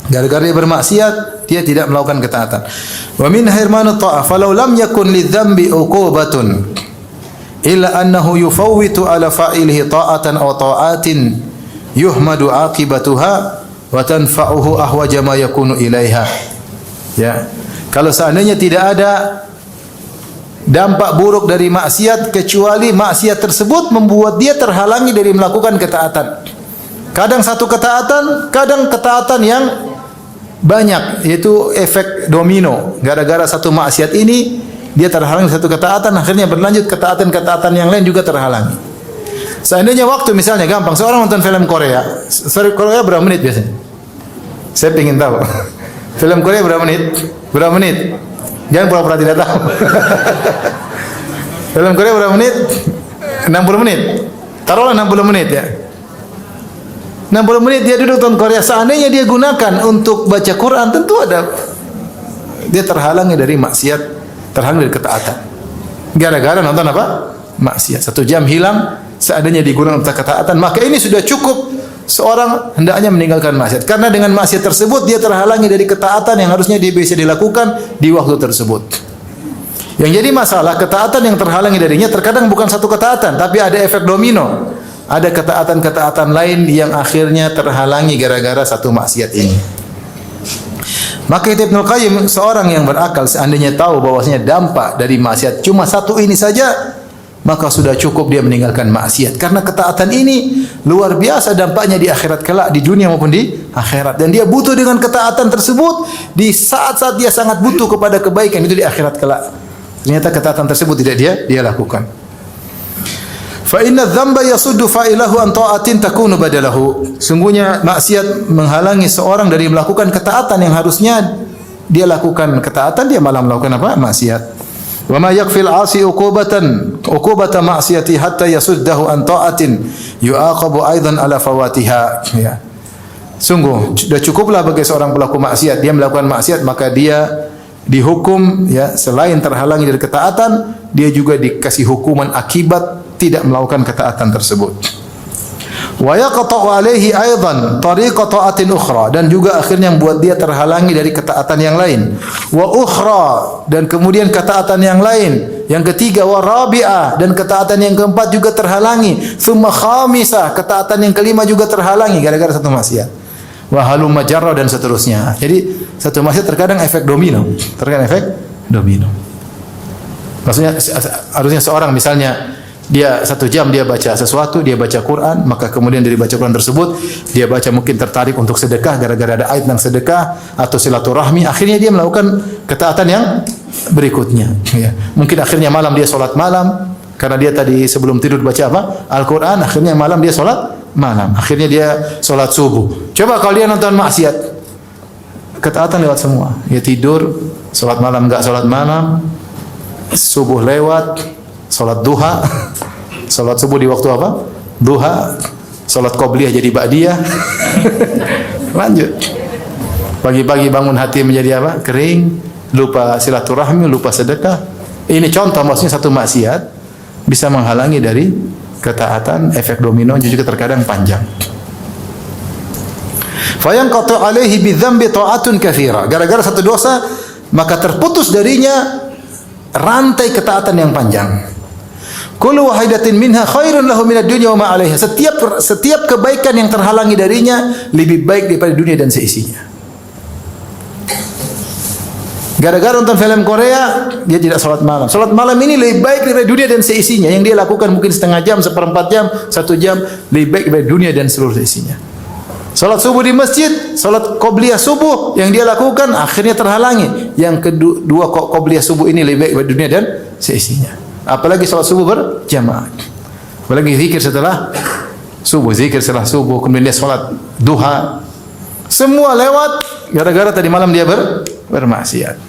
A: Gara-gara dia bermaksiat, dia tidak melakukan ketaatan. Wa min hirmanut ta'ah, falau lam yakun lidzambi uqubatun illa annahu yufawwitu ala fa'ilihi ta'atan aw ta'atin yuhmadu aqibatuha wa tanfa'uhu ahwaja ma yakunu ilaiha. Ya. Kalau seandainya tidak ada dampak buruk dari maksiat kecuali maksiat tersebut membuat dia terhalangi dari melakukan ketaatan. Kadang satu ketaatan, kadang ketaatan yang banyak, yaitu efek domino. Gara-gara satu maksiat ini dia terhalangi satu ketaatan, akhirnya berlanjut ketaatan-ketaatan yang lain juga terhalangi. Seandainya waktu misalnya gampang, seorang nonton film Korea. Korea berapa menit biasanya? Saya ingin tahu. Film Korea berapa menit? Berapa menit? Jangan pura-pura tidak tahu. Film Korea berapa menit? 60 menit. Taruhlah 60 menit ya. 60 menit dia duduk nonton Korea. Seandainya dia gunakan untuk baca Quran, tentu ada dia terhalangi dari maksiat, terhalangi dari ketaatan. Gara-gara nonton apa? Maksiat. 1 jam hilang seandainya digunakan untuk ketaatan, maka ini sudah cukup seorang hendaknya meninggalkan maksiat. Karena dengan maksiat tersebut dia terhalangi dari ketaatan yang harusnya dia bisa dilakukan di waktu tersebut. Yang jadi masalah, ketaatan yang terhalangi darinya terkadang bukan satu ketaatan, tapi ada efek domino. Ada ketaatan-ketaatan lain yang akhirnya terhalangi gara-gara satu maksiat ini. Maka Ibnu Qayyim, seorang yang berakal, seandainya tahu bahwasanya dampak dari maksiat cuma satu ini saja, maka sudah cukup dia meninggalkan maksiat. Karena ketaatan ini luar biasa dampaknya di akhirat kelak, di dunia maupun di akhirat. Dan dia butuh dengan ketaatan tersebut di saat-saat dia sangat butuh kepada kebaikan itu di akhirat kelak. Ternyata ketaatan tersebut tidak dia lakukan. Fa inna dzamba yasuddu fa'ilahu an ta'atin takunu badalahu. Sungguhnya maksiat menghalangi seorang dari melakukan ketaatan yang harusnya dia lakukan ketaatan, dia malah melakukan apa? Maksiat. Wa ma yakfil 'asi uqubata ma'siyati hatta yasuddahu an ta'atin yu'aqabu aidan ala fawatiha. Ya. Sungguh sudah cukuplah bagi seorang pelaku maksiat, dia melakukan maksiat maka dia dihukum ya, selain terhalangi dari ketaatan, dia juga dikasih hukuman akibat tidak melakukan ketaatan tersebut. Wa yaqta'u alaihi aidan tariqa ta'atin ukhra, dan juga akhirnya membuat dia terhalangi dari ketaatan yang lain. Wa ukhra, dan kemudian ketaatan yang lain. Yang ketiga wa rabi'ah, dan ketaatan yang keempat juga terhalangi. Tsumma khamisah, ketaatan yang kelima juga terhalangi gara-gara satu maksiat. Wa halumma jarra, dan seterusnya. Jadi satu maksiat terkadang efek domino. Terkadang efek domino. Maksudnya harusnya seorang misalnya dia 1 jam dia baca sesuatu, dia baca Quran, maka kemudian dari baca Quran tersebut dia baca mungkin tertarik untuk sedekah gara-gara ada ayat tentang sedekah atau silaturahmi, akhirnya dia melakukan ketaatan yang berikutnya. Ya. Mungkin akhirnya malam dia sholat malam karena dia tadi sebelum tidur baca apa? Al-Quran, akhirnya malam dia sholat malam, akhirnya dia sholat subuh. Coba kalau dia nonton maksiat, ketaatan lewat semua. Dia tidur, sholat malam enggak sholat malam, subuh lewat, salat duha, salat subuh di waktu apa? Duha, salat qobliyah jadi ba'diyah. Lanjut. Pagi-pagi bangun hati menjadi apa? Kering, lupa silaturahmi, lupa sedekah. Ini contoh maksudnya satu maksiat bisa menghalangi dari ketaatan, efek domino juga terkadang panjang. Fa yanqatu alaihi bidzambi ta'atun katsira. Gara-gara satu dosa maka terputus darinya rantai ketaatan yang panjang. Kullu wahidatin minha khairun lahu minad dunya wa ma 'alaiha. Setiap kebaikan yang terhalangi darinya lebih baik daripada dunia dan seisinya. Gara-gara nonton film Korea, dia tidak salat malam. Salat malam ini lebih baik daripada dunia dan seisinya. Yang dia lakukan mungkin setengah jam, 1/4 jam, 1 jam, lebih baik daripada dunia dan seluruh isinya. Salat subuh di masjid, salat qobliyah subuh yang dia lakukan akhirnya terhalangi. Yang kedua qobliyah subuh ini lebih baik daripada dunia dan seisinya. Apalagi salat subuh berjamaah. Apalagi zikir setelah subuh, zikir setelah subuh, kemudian dia salat duha. Semua lewat gara-gara tadi malam dia bermaksiat.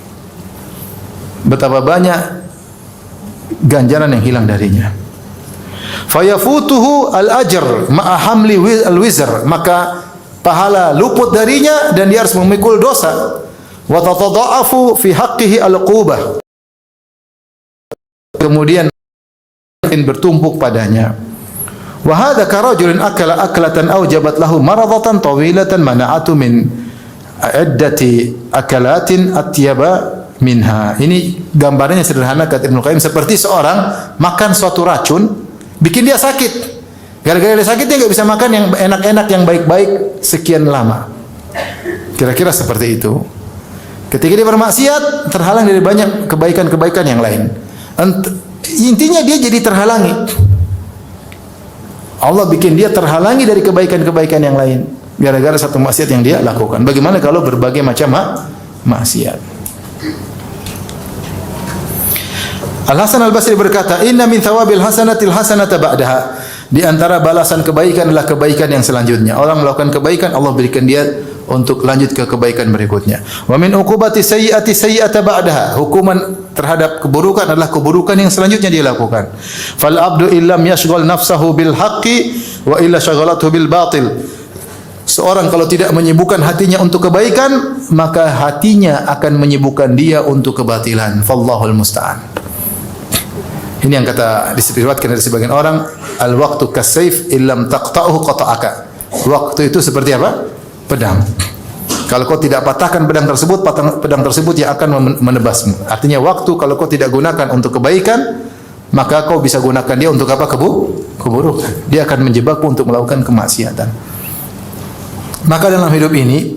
A: Betapa banyak ganjaran yang hilang darinya. Fayafutuhu al-ajr ma'a hamli al-wizr, maka pahala luput darinya dan dia harus memikul dosa. Wa tatadha'afu fi haqqihi al-uqubah, kemudian bertumpuk padanya. Wa hadha karajulin akala aklatan awjabat lahu maradatan tawilatan mana'atu min iddati akalatin atyaba minha. Ini gambarnya sederhana kata Ibnu Qayyim, seperti seorang makan suatu racun bikin dia sakit. Gara-gara dia sakit dia enggak bisa makan yang enak-enak, yang baik-baik sekian lama. Kira-kira seperti itu. Ketika dia bermaksiat, terhalang dari banyak kebaikan-kebaikan yang lain. Intinya dia jadi terhalangi. Allah bikin dia terhalangi dari kebaikan-kebaikan yang lain gara-gara satu maksiat yang dia lakukan. Bagaimana kalau berbagai macam maksiat? Al-Hasan Al-Basri berkata, "Inna min thawabil hasanatil hasanata ba'daha." Di antara balasan kebaikan adalah kebaikan yang selanjutnya. Orang melakukan kebaikan, Allah berikan dia untuk lanjut ke kebaikan berikutnya. Wa min uqubati sayyi'ati sayyi'ata ba'daha. Hukuman terhadap keburukan adalah keburukan yang selanjutnya dia lakukan. Fal abdu illam yashghal nafsahu bil haqqi wa illa shaghalathu bil batil. Seorang kalau tidak menyibukkan hatinya untuk kebaikan, maka hatinya akan menyibukkan dia untuk kebatilan. Fallahul musta'an. Ini yang kata disebutkan dari sebagian orang, al-waqtu kas-sayf illam taqta'uhu qata'aka. Waktu itu seperti apa? Pedang. Kalau kau tidak patahkan pedang tersebut yang akan menebasmu. Artinya waktu kalau kau tidak gunakan untuk kebaikan, maka kau bisa gunakan dia untuk apa? Keburukan. Dia akan menjebakmu untuk melakukan kemaksiatan. Maka dalam hidup ini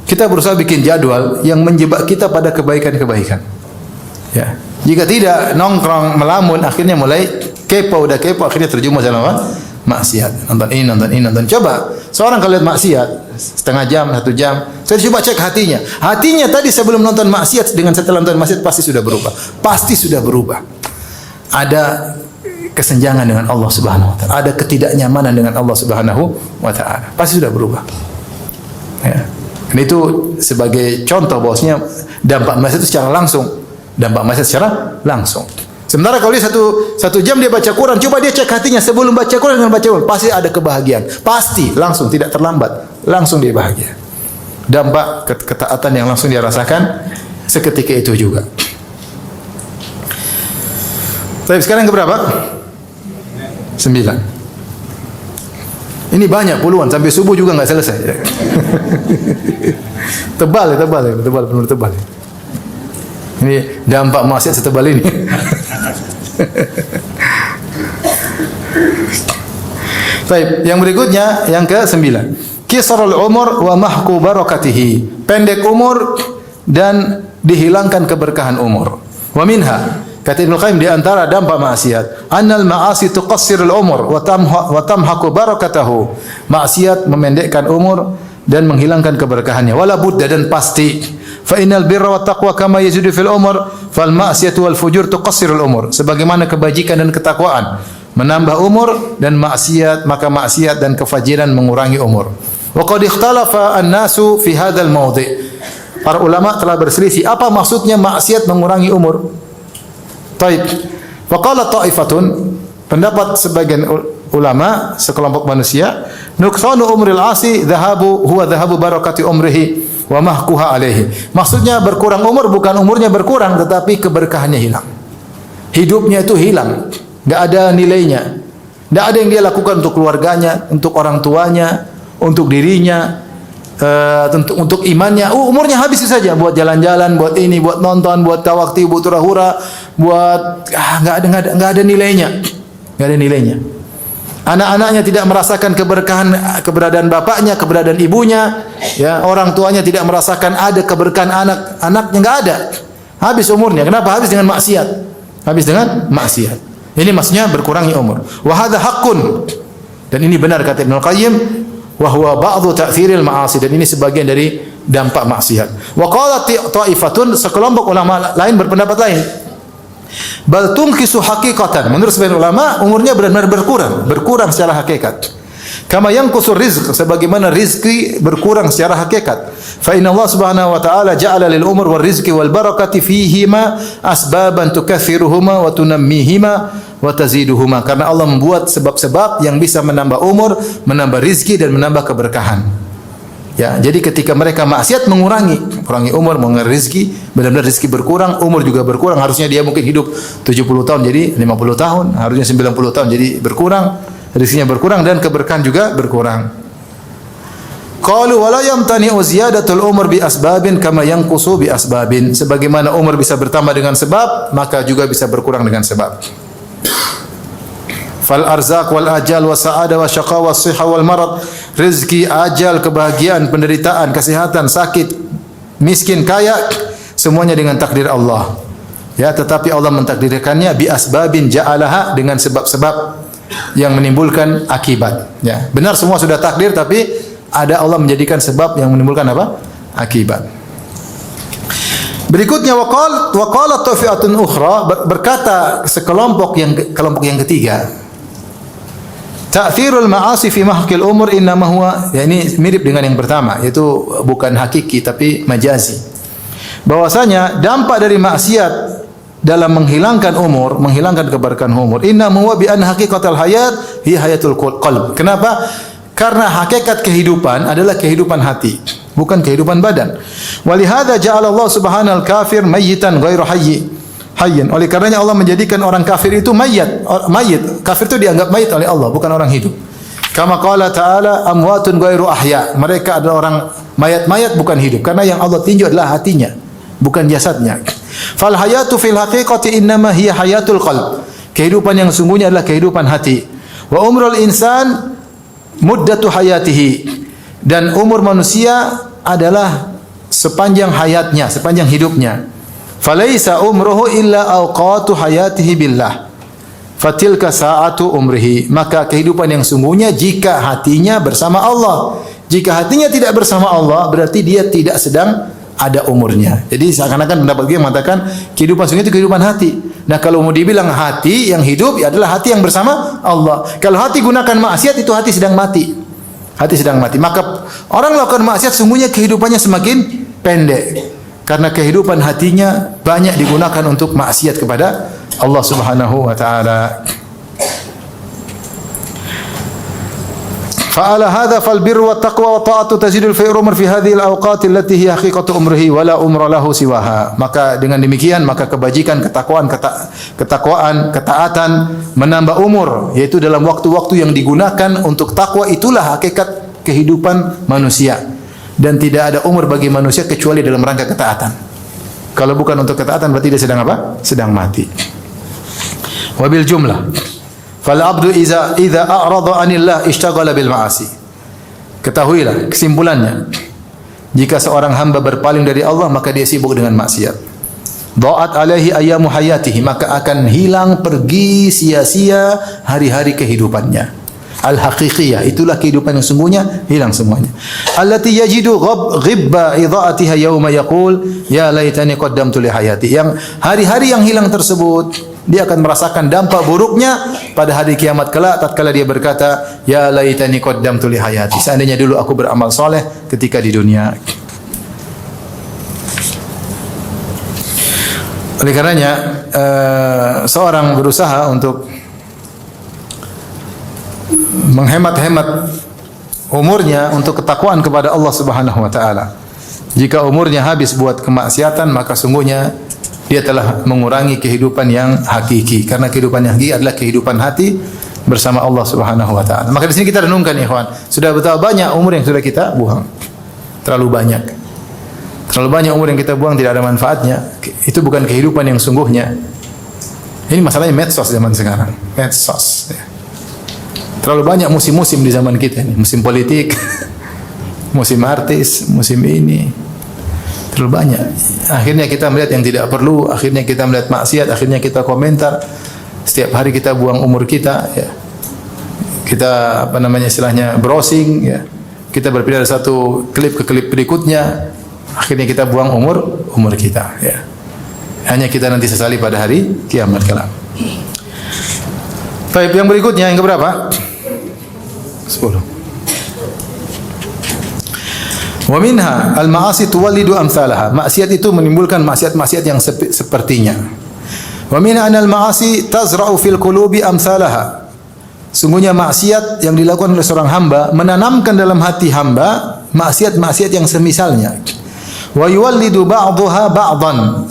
A: kita berusaha bikin jadwal yang menjebak kita pada kebaikan-kebaikan. Ya. Jika tidak, nongkrong melamun, akhirnya mulai kepo, udah kepo, akhirnya terjumus dalam apa? Maksiat. Nonton ini. Coba, seorang kalau lihat maksiat setengah jam, 1 jam, saya coba cek hatinya. Hatinya tadi sebelum nonton maksiat dengan setelah nonton maksiat pasti sudah berubah. Pasti sudah berubah. Ada kesenjangan dengan Allah Subhanahu wa taala, ada ketidaknyamanan dengan Allah Subhanahu wa taala. Pasti sudah berubah. Ya. Dan itu sebagai contoh bahwasanya dampak maksiat itu secara langsung. Sementara kalau dia satu jam dia baca Quran, coba dia cek hatinya sebelum baca Quran dengan baca Quran, pasti ada kebahagiaan. Pasti langsung, tidak terlambat, langsung dia bahagia. Dampak ketaatan yang langsung dia rasakan seketika itu juga. Tapi sekarang ke berapa? 9. Ini banyak puluhan, sampai subuh juga enggak selesai. Tebal, benar tebal. Ini dampak maksiat setebal ini. Baik, yang berikutnya yang ke-9. Qisarul umur wa mahqu barakatihi. Pendek umur dan dihilangkan keberkahan umur. Wa minha, kata Ibnu Qayyim, di antara dampak maksiat, annal ma'asi tuqassirul umur wa tamhaqu barakatahu. Maksiat memendekkan umur dan menghilangkan keberkahannya. Wala budda, dan pasti. Fa innal birra wat taqwa kama yazidu fil umur, fal ma'siyatu wal fujur tuqassirul umur. Sebagaimana kebajikan dan ketakwaan menambah umur, dan maksiat maka maksiat dan kefajiran mengurangi umur. Wa qad ikhtalafa an-nasu fi hadzal mawdi'. Para ulama telah berselisih apa maksudnya maksiat mengurangi umur. Taib. Wa qala ta'ifatun, pendapat sebagian ulama, sekelompok manusia, nuqsanu umril 'asi huwa dhahabu barakati umrihi wa mahquha alaihi. Maksudnya berkurang umur bukan umurnya berkurang, tetapi keberkahannya hilang. Hidupnya itu hilang, enggak ada nilainya. Enggak ada yang dia lakukan untuk keluarganya, untuk orang tuanya, untuk dirinya, untuk imannya. Umurnya habis saja buat jalan-jalan, buat ini, buat nonton, buat tawakti, buat hura-hura, buat enggak ada nilainya. Enggak ada nilainya. Anak-anaknya tidak merasakan keberkahan keberadaan bapaknya, keberadaan ibunya, ya, orang tuanya tidak merasakan ada keberkahan anak-anaknya, enggak ada. Habis umurnya. Kenapa? Habis dengan maksiat. Habis dengan maksiat. Ini maksudnya berkurangnya umur. Wa hadza haqqun. Dan ini benar kata Ibnu Qayyim, wa huwa ba'dhu ta'thiril ma'asi, dan ini sebagian dari dampak maksiat. Wa qala ta'ifatun, sekelompok ulama lain berpendapat lain. Bal tunqisu haqiqatan. Menurut sebagian ulama umurnya benar-benar berkurang secara hakikat. Kama yanqusul rizq, sebagaimana rizki berkurang secara hakikat. Fa inna Allah Subhanahu wa taala ja'ala lil umur wal rizqi wal barakati fihima asbaban tukaththiruhuma wa tunammihima wa taziduhuma. Karena Allah membuat sebab-sebab yang bisa menambah umur, menambah rizki dan menambah keberkahan. Ya, jadi ketika mereka maksiat mengurangi umur, mengurangi rezeki, benar-benar rezeki berkurang, umur juga berkurang. Harusnya dia mungkin hidup 70 tahun jadi 50 tahun, harusnya 90 tahun jadi berkurang, rezekinya berkurang dan keberkahan juga berkurang. Qalu wala yamtani'u ziyadatul umur bi asbabin kama yanqusu bi asbabin. Sebagaimana umur bisa bertambah dengan sebab, maka juga bisa berkurang dengan sebab. Fal arzaq wal ajal wa sa'ada wa syaqa wa sihha wal marad, rezeki, ajal, kebahagiaan, penderitaan, kesehatan, sakit, miskin, kaya, semuanya dengan takdir Allah. Ya, tetapi Allah mentakdirkannya bi asbabin ja'alaha, dengan sebab-sebab yang menimbulkan akibat. Ya, benar semua sudah takdir, tapi ada Allah menjadikan sebab yang menimbulkan apa? Akibat. Berikutnya waqala ta'ifatun ukhra, berkata kelompok yang ketiga, ta'thirul ma'asi fi mahqil umur innama huwa, ya ini mirip dengan yang pertama, yaitu bukan hakiki tapi majazi. Bahwasanya dampak dari maksiat dalam menghilangkan umur, menghilangkan keberkahan umur, innama huwa bi an haqiqatul hayat hi hayatul qalb. Kenapa? Karena hakikat kehidupan adalah kehidupan hati, bukan kehidupan badan. Walihada ja'ala Allah subhanahu al-kafir mayyitan ghairu hayyin. Oleh karenanya Allah menjadikan orang kafir itu mayit. Kafir itu dianggap mayit oleh Allah, bukan orang hidup. Kama qala ta'ala amwatun ghairu ahya. Mereka adalah orang mayat bukan hidup, karena yang Allah tinjau adalah hatinya, bukan jasadnya. Fal hayatu fil haqiqati innama hiya hayatul qalb. Kehidupan yang sungguhnya adalah kehidupan hati. Wa umrul insan muddatu hayatihi. Dan umur manusia adalah sepanjang hayatnya, sepanjang hidupnya. Falaisa umruhu illa awqatu hayatihi billah. Fatilka sa'atu umrihi. Maka kehidupan yang sungguhnya jika hatinya bersama Allah. Jika hatinya tidak bersama Allah, berarti dia tidak sedang ada umurnya. Jadi seakan-akan pendapat yang mengatakan kehidupan sungguhnya itu kehidupan hati. Nah, kalau mau dibilang hati yang hidup, ya adalah hati yang bersama Allah. Kalau hati gunakan maksiat, itu hati sedang mati. Hati sedang mati. Maka orang melakukan maksiat sungguhnya kehidupannya semakin pendek. Karena kehidupan hatinya banyak digunakan untuk maksiat kepada Allah Subhanahu wa taala. Fa'ala hadza fal birru wat taqwa wa ta'atu tazidul fi umr fi hadhihi al awqat allati hiya haqiqatu umrihi wa la umra lahu siwaha. Maka dengan demikian maka kebajikan, ketakwaan, ketaatan menambah umur, yaitu dalam waktu-waktu yang digunakan untuk takwa, itulah hakikat kehidupan manusia. Dan tidak ada umur bagi manusia kecuali dalam rangka ketaatan. Kalau bukan untuk ketaatan berarti dia sedang apa? Sedang mati. Wabil jumlah, fal abdu idza a'rada 'anillah ishtaghala bil ma'asi. Ketahuilah kesimpulannya, jika seorang hamba berpaling dari Allah maka dia sibuk dengan maksiat. Dha'at alaihi ayyamu hayatihi, maka akan hilang pergi sia-sia hari-hari kehidupannya. Al-haqiqiyah, itulah kehidupan yang sungguhnya, hilang semuanya. Allati yajidu ghibba idha'atiha yauma yaqul ya laitani qaddamtu li hayati. Yang hari-hari yang hilang tersebut, dia akan merasakan dampak buruknya pada hari kiamat kelak tatkala dia berkata ya laitani qaddamtu li hayati. Seandainya dulu aku beramal soleh ketika di dunia. Oleh karenanya seorang berusaha untuk menghemat-hemat umurnya untuk ketakwaan kepada Allah Subhanahu wa taala. Jika umurnya habis buat kemaksiatan, maka sungguhnya dia telah mengurangi kehidupan yang hakiki. Karena kehidupan yang hakiki adalah kehidupan hati bersama Allah Subhanahu wa taala. Maka di sini kita renungkan ikhwan, sudah betapa banyak umur yang sudah kita buang. Terlalu banyak. Terlalu banyak umur yang kita buang tidak ada manfaatnya. Itu bukan kehidupan yang sungguhnya. Ini masalahnya medsos zaman sekarang. Medsos. Terlalu banyak musim-musim di zaman kita ini. Musim politik, musim artis, musim ini. Terlalu banyak. Akhirnya kita melihat yang tidak perlu, akhirnya kita melihat maksiat, akhirnya kita komentar. Setiap hari kita buang umur kita, ya. Kita istilahnya browsing, ya. Kita berpindah dari satu klip ke klip berikutnya. Akhirnya kita buang umur kita, ya. Hanya kita nanti sesali pada hari kiamat kelak. Baik, yang berikutnya yang keberapa? 10. Wa minha al-ma'asi tuwallidu amsalaha. Maksiat itu menimbulkan maksiat-maksiat yang sepertinya. Wa minha anal ma'asi tazra'u fil qulubi amsalaha. Sungguhnya maksiat yang dilakukan oleh seorang hamba menanamkan dalam hati hamba maksiat-maksiat yang semisalnya. Wa yuwallidu ba'daha ba'dan.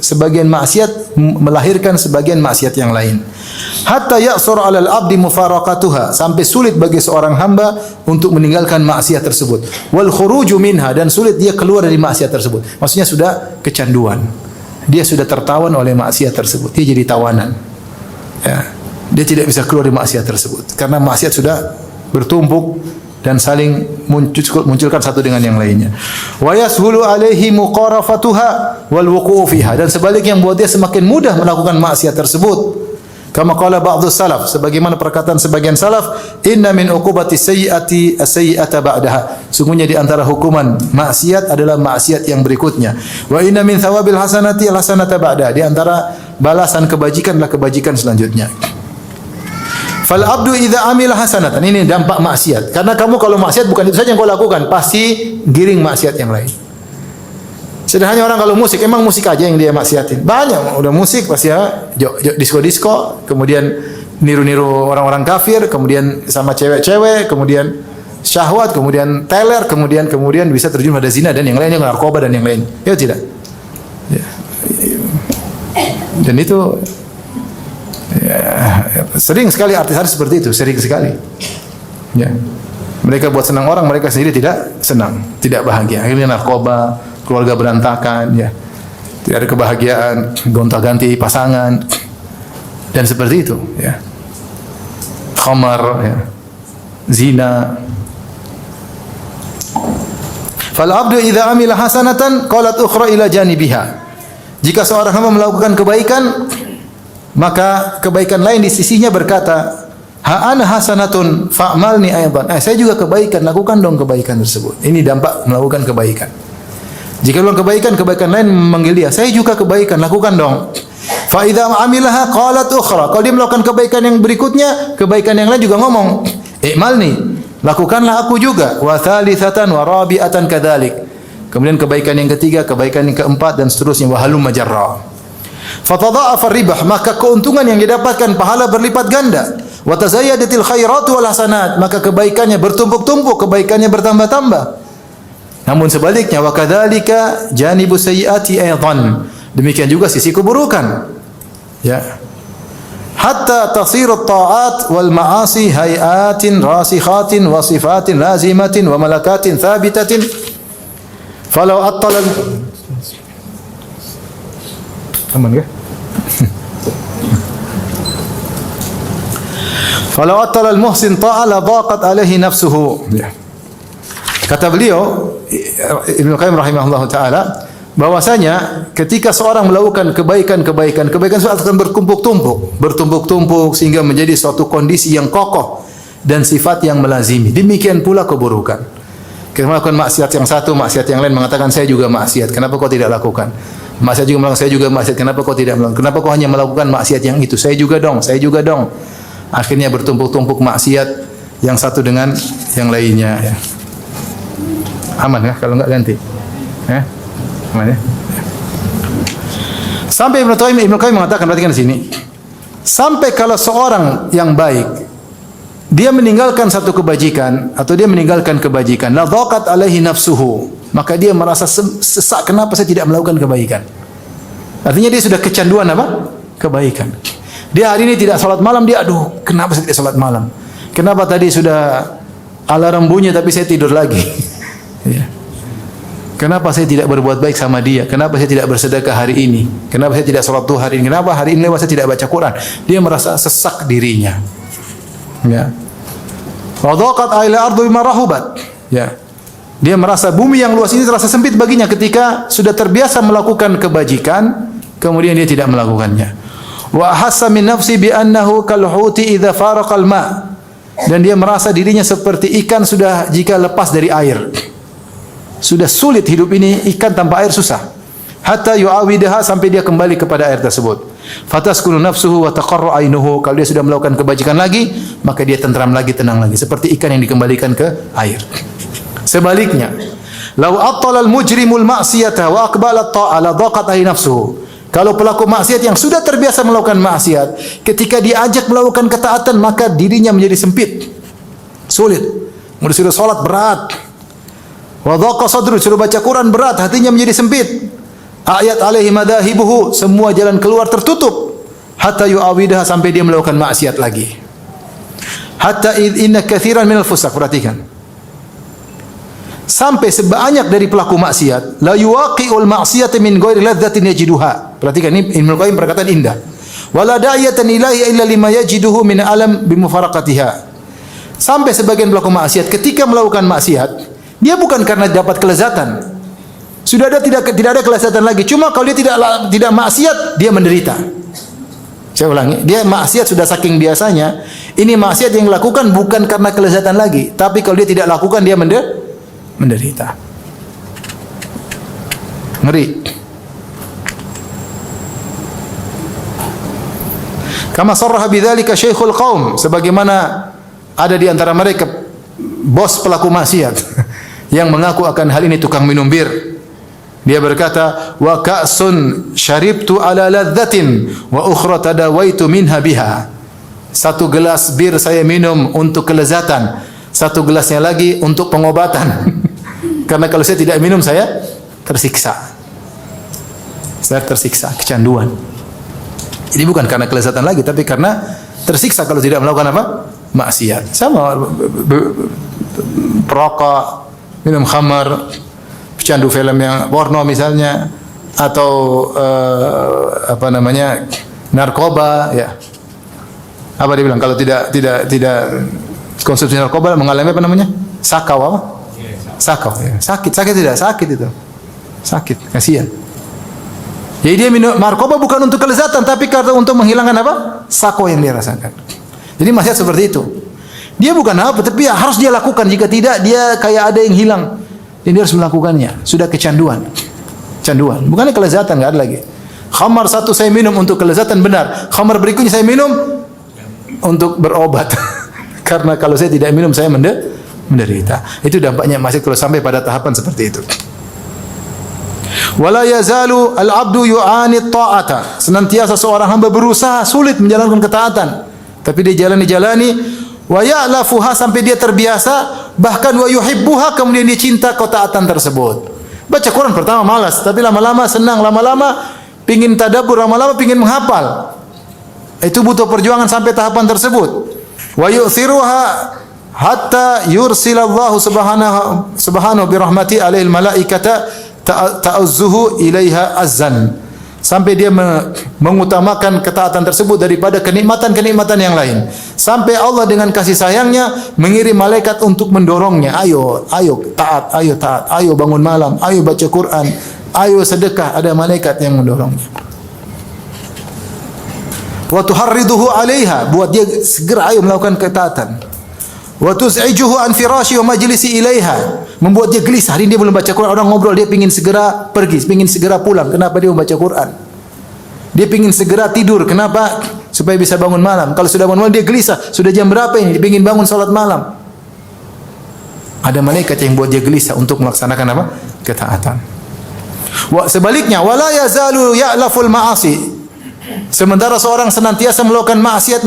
A: Sebagian maksiat melahirkan sebagian maksiat yang lain. Hatta ya'sur 'alal 'abdi mufaraqatuha, sampai sulit bagi seorang hamba untuk meninggalkan maksiat tersebut. Wal khuruju minha, dan sulit dia keluar dari maksiat tersebut. Maksudnya sudah kecanduan. Dia sudah tertawan oleh maksiat tersebut. Dia jadi tawanan. Ya. Dia tidak bisa keluar dari maksiat tersebut karena maksiat sudah bertumpuk dan saling munculkan satu dengan yang lainnya. Wa yashulu alaihi muqarafatuha wal wuqu'u fiha, dan sebaliknya yang membuat dia semakin mudah melakukan maksiat tersebut. Kama qala ba'dhu salaf, sebagaimana perkataan sebagian salaf, inna min uqubati sayyi'ati as-sayyi'ata ba'daha. Sungguhnya di antara hukuman maksiat adalah maksiat yang berikutnya. Wa inna min thawabil hasanati al-hasanata ba'daha. Di antara balasan kebajikan adalah kebajikan selanjutnya. Fal abdu idza amila hasanatan, ini dampak maksiat. Karena kamu kalau maksiat bukan itu saja yang kau lakukan, pasti giring maksiat yang lain. Sederhananya orang kalau musik, emang musik aja yang dia maksiatin. Banyak udah musik pasti ya, disco-disco, kemudian niru-niru orang-orang kafir, kemudian sama cewek-cewek, kemudian syahwat, kemudian teler, kemudian bisa terjun pada zina dan yang lainnya, narkoba dan yang lain. Ya tidak? Ya. Dan itu ya, sering sekali artis-artis seperti itu, sering sekali. Ya. Mereka buat senang orang, mereka sendiri tidak senang, tidak bahagia. Akhirnya narkoba, keluarga berantakan, ya. Tidak ada kebahagiaan, gonta-ganti pasangan dan seperti itu, ya. Khamar, ya. Zina. Fal abdu idza amila hasanatan qalat ukhra ila janibiha. Jika seorang hamba melakukan kebaikan, maka kebaikan lain di sisinya berkata, ha ana hasanatun fa'malni aidan. Saya juga kebaikan, lakukan dong kebaikan tersebut. Ini dampak melakukan kebaikan. Jika melakukan kebaikan, kebaikan lain memanggil dia, saya juga kebaikan, lakukan dong. Fa idza amilaha qalat ukhra. Kalau dia melakukan kebaikan yang berikutnya, kebaikan yang lain juga ngomong, i'malni, lakukanlah aku juga. Wa thalithatan wa rabi'atan kadzalik. Kemudian kebaikan yang ketiga, kebaikan yang keempat dan seterusnya, wa halum majarra. Fatadha'afa ribah, maka keuntungan yang didapatkan pahala berlipat ganda. Wa tazayyadatil khairatu wal hasanat, maka kebaikannya bertumpuk-tumpuk, kebaikannya bertambah-tambah. Namun sebaliknya, wa kadzalika janibus sayyiati aidan. Demikian juga sisi keburukan. Ya. Hatta tasiru at-ta'at wal ma'asi hayatin rasikhatin wa sifatin lazimatin wa malakatin thabitatin. Falau attala aman ke? Falau attala al-muhsin ta'ala dhaqat alaihi nafsuhu. Ya. Kata beliau Ibnu Qayyim rahimahullah taala, bahwasanya ketika seorang melakukan kebaikan itu akan bertumpuk-tumpuk sehingga menjadi suatu kondisi yang kokoh dan sifat yang melazimi. Demikian pula keburukan. Kita melakukan maksiat yang satu, maksiat yang lain mengatakan saya juga maksiat. Kenapa kau tidak lakukan? Maksiat juga melakukan, saya juga maksiat. Kenapa kau tidak melakukan? Kenapa kau hanya melakukan maksiat yang itu? Saya juga dong. Akhirnya bertumpuk-tumpuk maksiat yang satu dengan yang lainnya. Ya. Aman ya kalau enggak ganti. Ya. Aman ya. Sampai Ibnu Qayyim mengatakan, perhatikan di sini. Sampai kalau seorang yang baik dia meninggalkan satu kebajikan atau dia meninggalkan kebajikan, la dhaqat alaihi nafsuhu, maka dia merasa sesak, kenapa saya tidak melakukan kebaikan? Artinya dia sudah kecanduan apa? Kebaikan. Dia hari ini tidak salat malam, dia aduh, kenapa saya tidak salat malam? Kenapa tadi sudah alarm bunyi tapi saya tidur lagi? Ya. Kenapa saya tidak berbuat baik sama dia? Kenapa saya tidak bersedekah hari ini? Kenapa saya tidak salat duha hari ini? Kenapa hari ini saya tidak baca Quran? Dia merasa sesak dirinya. Ya. Wa dhaqat aila ardu bima rahubat. Ya. Dia merasa bumi yang luas ini terasa sempit baginya ketika sudah terbiasa melakukan kebajikan, kemudian dia tidak melakukannya. Wa ahassa min nafsi bi annahu kal huti idza faraqa al ma. Dan dia merasa dirinya seperti ikan sudah jika lepas dari air. Sudah sulit hidup ini, ikan tanpa air susah. Hatta yu'awidaha, sampai dia kembali kepada air tersebut. Fataskunu nafsuhu wa taqarra ainuhu. Kalau dia sudah melakukan kebajikan lagi, maka dia tentram lagi, tenang lagi, seperti ikan yang dikembalikan ke air. Sebaliknya, Lau attala al-mujrimul ma'siyata wa aqbala at-ta'a la dhaqat alaihi nafsuhu. Kalau pelaku maksiat yang sudah terbiasa melakukan maksiat, ketika diajak melakukan ketaatan, maka dirinya menjadi sempit. Sulit. Mau disuruh salat berat. Wa dhaqa sadru, suruh baca Quran berat, hatinya menjadi sempit. Ayat alaihi madahibuhu, semua jalan keluar tertutup. Hatta yu'awidaha, sampai dia melakukan maksiat lagi. Hatta inna katsiran minal fusaq, perhatikan. Sampai sebanyak dari pelaku maksiat, la yuwaqi'ul ma'siyata min ghairi ladzatin yajiduha. Perhatikan, ini Ibnu Qayyim perkataan indah. Wala da'iyatan ilahi illa lima yajiduhu min alam bimufaraqatiha. Sampai sebagian pelaku maksiat ketika melakukan maksiat, dia bukan karena dapat kelezatan. Sudah ada tidak ada kelezatan lagi. Cuma kalau dia tidak maksiat, dia menderita. Saya ulangi, dia maksiat sudah saking biasanya. Ini maksiat yang dilakukan bukan karena kelezatan lagi, tapi kalau dia tidak lakukan, dia menderita. Ngeri. Kama sarraha bidzalika Syekhul Qaum, sebagaimana ada di antara mereka bos pelaku maksiat yang mengaku akan hal ini tukang minum bir. Dia berkata, wa ka'sun syaribtu ala ladzatin wa ukhra tadawaitu minha biha. Satu gelas bir saya minum untuk kelezatan, satu gelasnya lagi untuk pengobatan. Karena kalau saya tidak minum, saya tersiksa. Saya tersiksa, kecanduan. Ini bukan karena kelezatan lagi, tapi karena tersiksa kalau tidak melakukan apa? Maksiat. Sama perokok, minum khamar, pecandu film yang porno misalnya, atau narkoba, ya. Apa dia bilang? Kalau tidak konsumsi narkoba mengalami apa namanya? Sakau apa? Sakau. Ya. Sakit tidak? Sakit itu. Sakit, kasihan. Jadi dia minum narkoba bukan untuk kelezatan, tapi karena untuk menghilangkan apa? Sakau yang dia rasakan. Jadi maksiat seperti itu. Dia bukan apa, tapi harus dia lakukan. Jika tidak, dia kayak ada yang hilang. Dan dia harus melakukannya. Sudah kecanduan. Canduan. Bukannya kelezatan, nggak ada lagi. Khamar satu saya minum untuk kelezatan, benar. Khamar berikutnya saya minum untuk berobat. Karena kalau saya tidak minum, saya menderita. Itu dampaknya maksiat kalau sampai pada tahapan seperti itu. Wala yazalu al-'abdu yu'ani ta'ata. Senantiasa seorang hamba berusaha sulit menjalankan ketaatan, tapi dia jalani wa ya'lafuha, sampai dia terbiasa, bahkan wa yuhibbuha, kemudian dia cinta ketaatan tersebut. Baca Quran pertama malas, tapi lama-lama senang, lama-lama pingin tadabbur, lama-lama pingin menghafal. Itu butuh perjuangan sampai tahapan tersebut. Wa yu'thiruha hatta yursilallahu subhanahu bi rahmati alaihi malaikata ta'azzuhu ilaiha azzan, sampai dia mengutamakan ketaatan tersebut daripada kenikmatan-kenikmatan yang lain, sampai Allah dengan kasih sayangnya mengirim malaikat untuk mendorongnya, ayo taat, ayo bangun malam, ayo baca Quran, ayo sedekah, ada malaikat yang mendorongnya. Wa tuharriduhu 'alaiha, buat dia segera ayo melakukan ketaatan. Wa tus'ijuhu an firashi wa majlisi ilaiha, membuat dia gelisah. Hari ini dia belum baca Quran, orang ngobrol, dia pingin segera pergi, pingin segera pulang. Kenapa? Dia membaca Quran. Dia pingin segera tidur. Kenapa? Supaya bisa bangun malam. Kalau sudah bangun malam dia gelisah. Sudah jam berapa ini? Dia pingin bangun salat malam. Ada malaikat yang buat dia gelisah untuk melaksanakan apa? Ketaatan. Sebaliknya, wala yazalu ya'laful ma'asi. Sementara seorang senantiasa melakukan maksiat,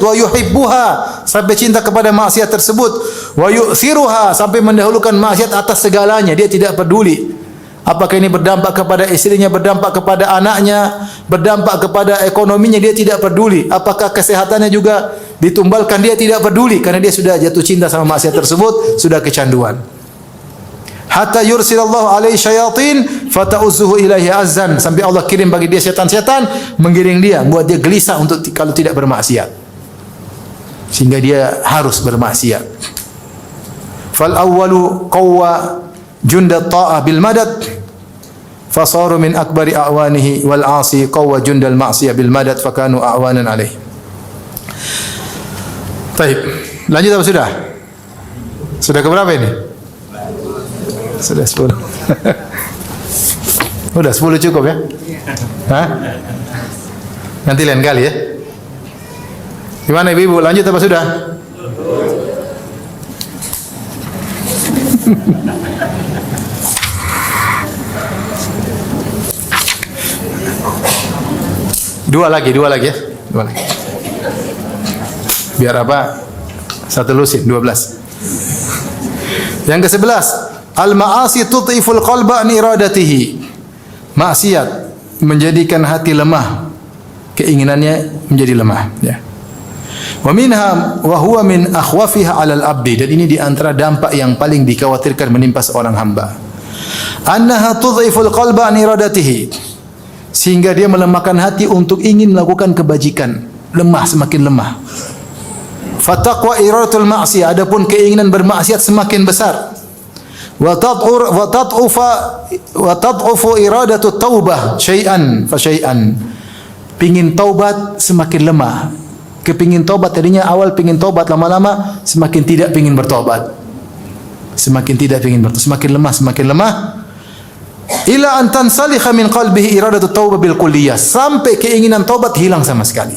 A: wa yuhibbuha, sampai cinta kepada maksiat tersebut, wa yu'thiruha, sampai mendahulukan maksiat atas segalanya. Dia tidak peduli apakah ini berdampak kepada istrinya, berdampak kepada anaknya, berdampak kepada ekonominya, dia tidak peduli. Apakah kesehatannya juga ditumbalkan, dia tidak peduli, karena dia sudah jatuh cinta sama maksiat tersebut, sudah kecanduan. Hatta yursilallahu alaihi syayatin fata'uzuhu ilaihi azzan, sampai Allah kirim bagi dia setan-setan menggiring dia, buat dia gelisah untuk kalau tidak bermaksiat, sehingga dia harus bermaksiat. Fal awwalu qawwa junda ta'ah bil madad fasaru min akbari a'wanihi wal 'asi qawwa jundal ma'siyah bil madad fakanu a'wanan alaihi. Baik, lanjut apa sudah? Sudah ke berapa ini? Sudah 10. Udah 10 cukup ya? Hah? Nanti lain kali ya. Gimana ibu-ibu, lanjut apa sudah? Dua lagi ya. Dua lagi. Biar apa? Satu lusin, 12. Yang ke-11, al-ma'asi tudhiful qalba an iradatihi. Maksiat menjadikan hati lemah, keinginannya menjadi lemah, ya. Wa minha wa huwa min akhwafiha 'alal abdi, dan ini di antara dampak yang paling dikhawatirkan menimpa seorang hamba. Annaha tudhiful qalba an iradatihi, sehingga dia melemahkan hati untuk ingin melakukan kebajikan, lemah, semakin lemah. Fataqwa iradatul ma'siyah, adapun keinginan bermaksiat semakin besar. Wa tad'ufu iradatu taubah syai'an fa syai'an. Pingin taubat semakin lemah. Kepingin taubat tadinya awal pingin taubat, lama-lama semakin tidak pingin bertobat. Semakin lemah. Ila an tansalikha min qalbihi iradatu taubah bil kulliyah, sampai keinginan taubat hilang sama sekali.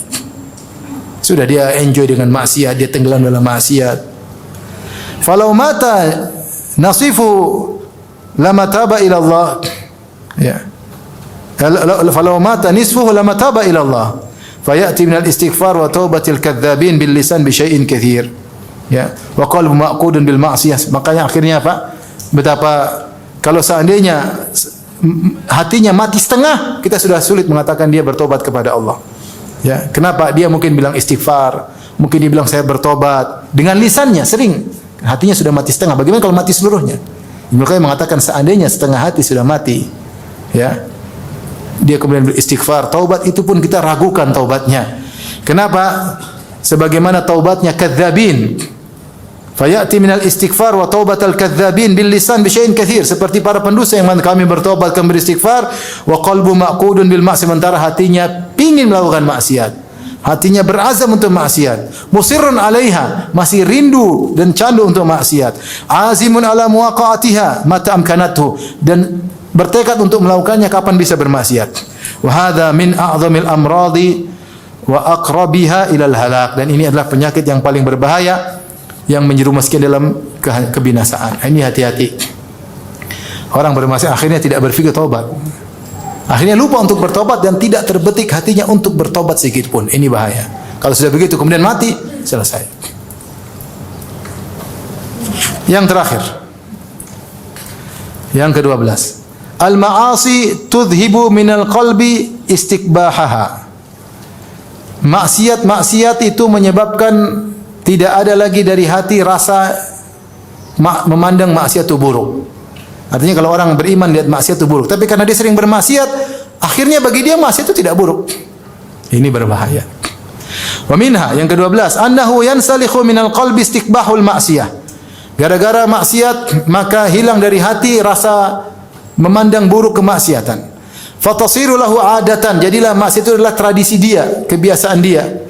A: Sudah dia enjoy dengan maksiat, dia tenggelam dalam maksiat. Falau mata nasifu lama taba ila Allah. Ya. Falau mata nisfuhu lama taba ila Allah. Fayati minal istighfar wa taubatil kadzdzabin bil lisan bi syai'in katsir. Ya. Wa qalbu maqudun bil ma'siyah. Makanya akhirnya apa? Betapa kalau seandainya hatinya mati setengah, kita sudah sulit mengatakan dia bertobat kepada Allah. Ya, kenapa? Dia mungkin bilang istighfar, mungkin dia bilang saya bertobat dengan lisannya sering, hatinya sudah mati setengah. Bagaimana kalau mati seluruhnya? Ibnu Qayyim mengatakan seandainya setengah hati sudah mati, ya, dia kemudian beristighfar, taubat itu pun kita ragukan taubatnya. Kenapa? Sebagaimana taubatnya kadzdzabin. Fayati minal istighfar wa taubatal kadzdzabin bil lisan bi syai'in katsir, seperti para pendusta yang kami bertobat, kami beristighfar, wa qalbu maqudun bil ma'siyah, sementara hatinya pingin melakukan maksiat, hatinya berazam untuk maksiat, musirrun 'alaiha, masih rindu dan candu untuk maksiat, azimun ala muwaqa'atiha mata amkanathu, dan bertekad untuk melakukannya kapan bisa bermaksiat. Wa hadza min a'zamil amradi wa aqrabiha ilal halak, dan ini adalah penyakit yang paling berbahaya yang menjerumuskan dalam kebinasaan. Ini hati-hati. Orang bermaksiat akhirnya tidak berpikir taubat. Akhirnya lupa untuk bertobat dan tidak terbetik hatinya untuk bertobat sedikit pun. Ini bahaya. Kalau sudah begitu kemudian mati, selesai. Yang terakhir. Yang ke-12. Al-ma'asi tudhibu minal qalbi istiqbahaha. Maksiat itu menyebabkan tidak ada lagi dari hati rasa memandang maksiat itu buruk. Artinya kalau orang beriman lihat maksiat itu buruk, tapi karena dia sering bermaksiat, akhirnya bagi dia maksiat itu tidak buruk. Ini berbahaya. Wa minha, yang ke-12, annahu yansalikhu minal qalbi istiqbahul maksiyah. Gara-gara maksiat maka hilang dari hati rasa memandang buruk kemaksiatan. Fatasiru lahu adatan, jadilah maksiat itu adalah tradisi dia, kebiasaan dia.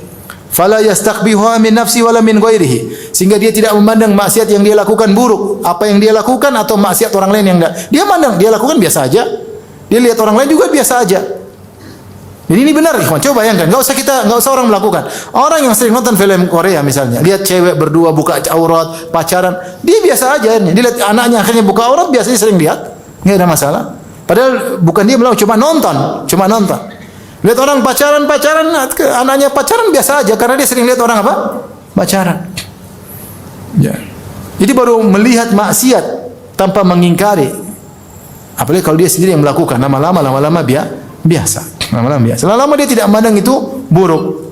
A: Fala yastaqbihuha min nafsi wala min ghairihi, sehingga dia tidak memandang maksiat yang dia lakukan buruk, apa yang dia lakukan atau maksiat orang lain yang enggak. Dia mandang dia lakukan biasa aja. Dia lihat orang lain juga biasa aja. Jadi ini benar, ikhwan. Coba bayangkan, enggak usah orang melakukan. Orang yang sering nonton film Korea misalnya, lihat cewek berdua buka aurat, pacaran, dia biasa aja. Dia lihat anaknya akhirnya buka aurat, biasanya sering lihat, enggak ada masalah. Padahal bukan dia melakukan, cuma nonton. Lihat orang pacaran, anaknya pacaran biasa aja karena dia sering lihat orang apa? Pacaran. Ya. Jadi baru melihat maksiat tanpa mengingkari. Apalagi kalau dia sendiri yang melakukan, lama-lama biasa. Lama-lama dia tidak memandang itu buruk.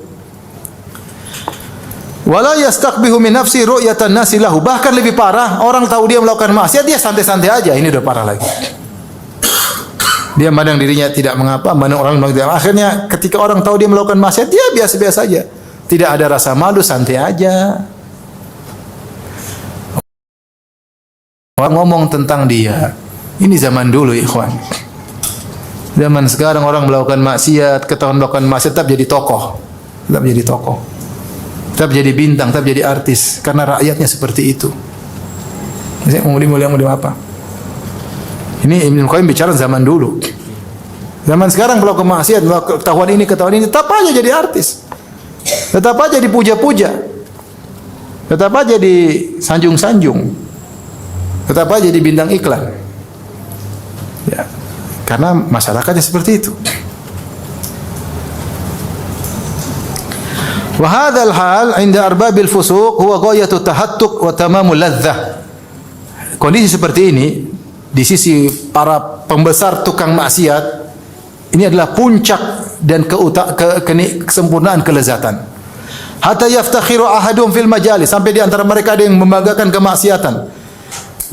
A: Wala yastaqbihu min nafsi ru'yatan nasi lahu. Bahkan lebih parah, orang tahu dia melakukan maksiat, dia santai-santai aja. Ini udah parah lagi. Dia memandang dirinya tidak mengapa, memandang orang melakukan. Akhirnya ketika orang tahu dia melakukan maksiat, dia biasa-biasa saja. Tidak ada rasa malu, santai aja. Orang ngomong tentang dia. Ini zaman dulu, ikhwan. Zaman sekarang orang melakukan maksiat, ketahuan melakukan maksiat, tetap jadi tokoh. Tetap jadi bintang, tetap jadi artis. Karena rakyatnya seperti itu. Misalnya mulia apa? Ini Ibnu Qayyim bicara zaman dulu. Zaman sekarang kalau kemaksiat, ketahuan ini, tetap aja jadi artis. Tetap aja dipuja-puja. Tetap aja disanjung-sanjung. Tetap aja di bintang iklan. Ya. Karena masyarakatnya seperti itu. Wa hadzal hal 'inda arbabil fusuq huwa ghayatu tahattuq wa tamamul ladzah. Kondisi seperti ini di sisi para pembesar tukang maksiat ini adalah puncak dan kesempurnaan kelezatan. Hatta yaftakhiru ahadum fil majalis, sampai di antara mereka ada yang membanggakan kemaksiatan.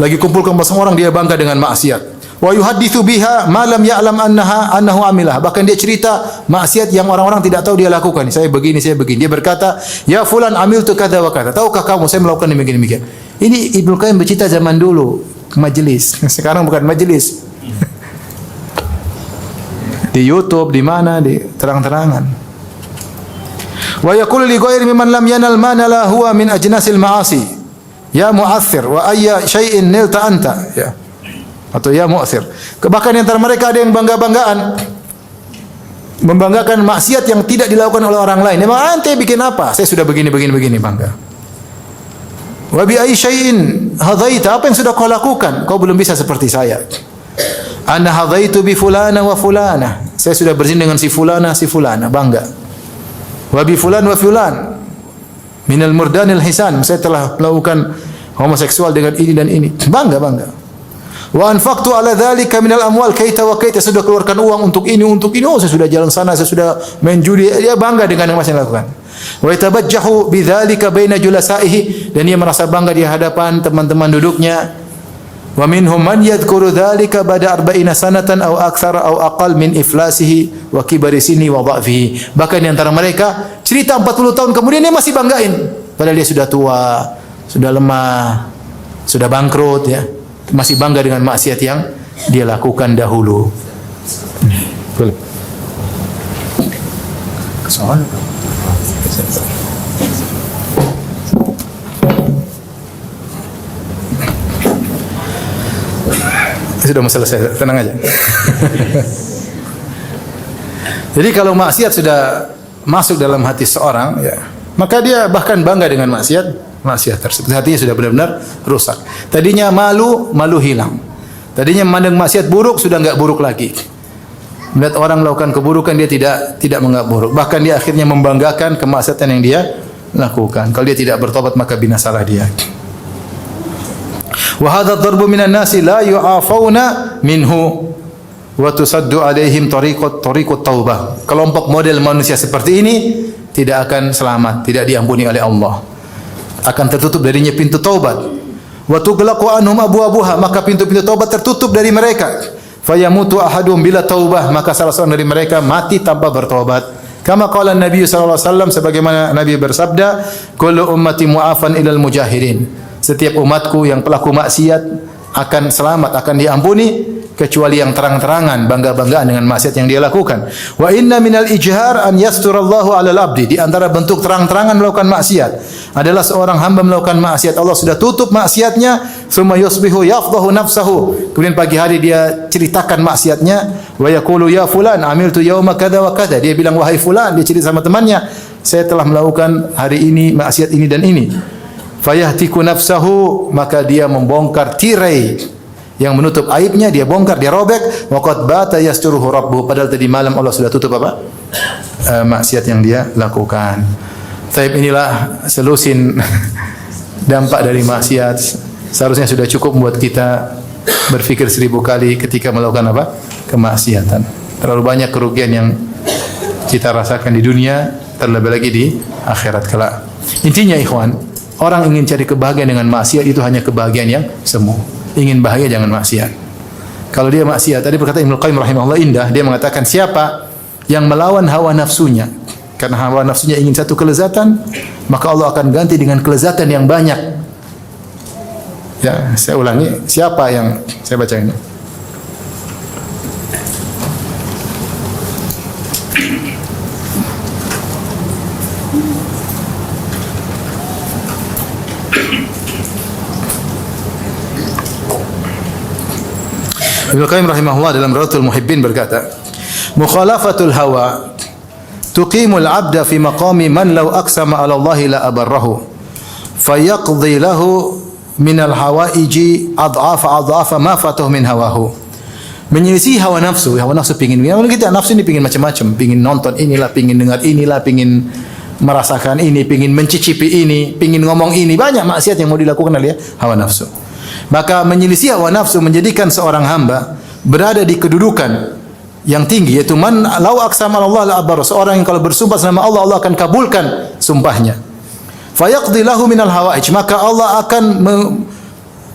A: Lagi kumpul bersama orang dia bangga dengan maksiat. Wa yuhadditsu biha ma lam ya'lam annahu amilah. Bahkan dia cerita maksiat yang orang-orang tidak tahu dia lakukan. Saya begini. Dia berkata, "Ya fulan amiltu kadza wa kadza." Tahukah kamu saya melakukan demikian. Ini Ibnu Qayyim bercerita zaman dulu, majelis. Sekarang bukan majelis. Di YouTube, di mana, di terang-terangan. Wa yaqulu li ghairi mimman lam yanal ma nala huwa min ajnasil ma'asi. Ya mu'athir wa ayya syai'in nilta anta. Ya. Atau ya mu'athir. Bahkan di antara mereka ada yang bangga-banggaan, membanggakan maksiat yang tidak dilakukan oleh orang lain. Memang ante bikin apa? Saya sudah begini bangga. Wa bi ayyi syai'in hadaita, apa yang sudah kau lakukan? Kau belum bisa seperti saya. Ana hadaitu bi fulana wa fulana. Saya sudah berzina dengan si fulana, bangga. Wa bi fulan wa fulan minal murdanil hisan. Saya telah melakukan homoseksual dengan ini dan ini. Bangga. Wa anfaqtu ala dzalika minal amwal kaita wa kaita. Sudah keluarkan uang untuk ini. Oh, saya sudah jalan sana, saya sudah main judi. Dia bangga dengan yang masih lakukan. Wa yatabajjahu bidzalika baina julasaihi, dan dia merasa bangga di hadapan teman-teman duduknya. Wa minhum man yadhkuru dzalika ba'da 40 sanatan aw aktsara aw aqal min iflasihi wa kibari sinni wa dha'fihi. Bahkan di antara mereka cerita 40 tahun kemudian dia masih banggain, padahal dia sudah tua, sudah lemah, sudah bangkrut ya. Masih bangga dengan maksiat yang dia lakukan dahulu. Soal sudah selesai, tenang aja. Jadi kalau maksiat sudah masuk dalam hati seorang, ya, maka dia bahkan bangga dengan maksiat tersebut. Hatinya sudah benar-benar rusak. Tadinya malu hilang. Tadinya memandang maksiat buruk, sudah enggak buruk lagi. Melihat orang melakukan keburukan, dia tidak menganggap buruk. Bahkan dia akhirnya membanggakan kemaksiatan yang dia lakukan. Kalau dia tidak bertobat, maka binasalah dia. Wa hadha ad-darbu minan nasi la yu'afawna minhu wa tusaddu alaihim tariqut taubah. Kelompok model manusia seperti ini tidak akan selamat, tidak diampuni oleh Allah. Akan tertutup darinya pintu taubat. Wa tughlaqu anhum abwabuha, maka pintu-pintu taubat tertutup dari mereka. Fayamutu ahadum bila taubah, maka salah seorang dari mereka mati tanpa bertobat. Kama qala Nabi sallallahu alaihi wasallam, sebagaimana Nabi bersabda, kullu ummati mu'afan ilal mujahirin. Setiap umatku yang pelaku maksiat akan selamat, akan diampuni, kecuali yang terang-terangan bangga-banggaan dengan maksiat yang dia lakukan. Wa inna minal ijhar an yasturallahu 'alal abdi. Di antara bentuk terang-terangan melakukan maksiat adalah seorang hamba melakukan maksiat, Allah sudah tutup maksiatnya, tsumma yusbihu yafdahu nafsahu. Kemudian pagi hari dia ceritakan maksiatnya, wa yaqulu ya fulan amiltu yauma kadza wa kadza. Dia bilang wahai fulan, dia cerita sama temannya, saya telah melakukan hari ini maksiat ini dan ini. Fayahtiku nafsahu, maka dia membongkar tirai yang menutup aibnya, dia bongkar, dia robek. Waqad bata yasturuhu rabbuhu, padahal tadi malam Allah sudah tutup apa? Maksiat yang dia lakukan. Taib, inilah selusin dampak dari maksiat. Seharusnya sudah cukup membuat kita berpikir 1000 kali ketika melakukan apa? Kemaksiatan. Terlalu banyak kerugian yang kita rasakan di dunia, terlebih lagi di akhirat kelak. Intinya ikhwan, orang ingin cari kebahagiaan dengan maksiat itu hanya kebahagiaan yang semu. Ingin bahagia jangan maksiat. Kalau dia maksiat, tadi berkata Ibnu Qayyim rahimahullah indah, dia mengatakan siapa yang melawan hawa nafsunya, karena hawa nafsunya ingin satu kelezatan, maka Allah akan ganti dengan kelezatan yang banyak. Ya, saya ulangi, siapa yang saya baca ini? Ibnu Qayyim rahimahullah dalam Rawdatul Muhibbin berkata, mukhalafatul hawa tuqimul 'abda fi maqami man law aqsama 'ala Allah la abarrahu fayaqdi lahu min al-hawaiji adhafa ma fatahu min hawahu. Menyelisih hawa nafsu pingin. Kita nafsu ini pingin macam-macam, pingin nonton inilah, pingin dengar inilah, pingin merasakan ini, pingin mencicipi ini, pingin ngomong ini, banyak maksiat yang mau dilakukan oleh hawa nafsu. Maka menyelisih hawa nafsu menjadikan seorang hamba berada di kedudukan yang tinggi, yaitu man lau aqsama Allah la abar, seorang yang kalau bersumpah sama Allah, Allah akan kabulkan sumpahnya. Fayaqdi lahu minal hawaij, maka Allah akan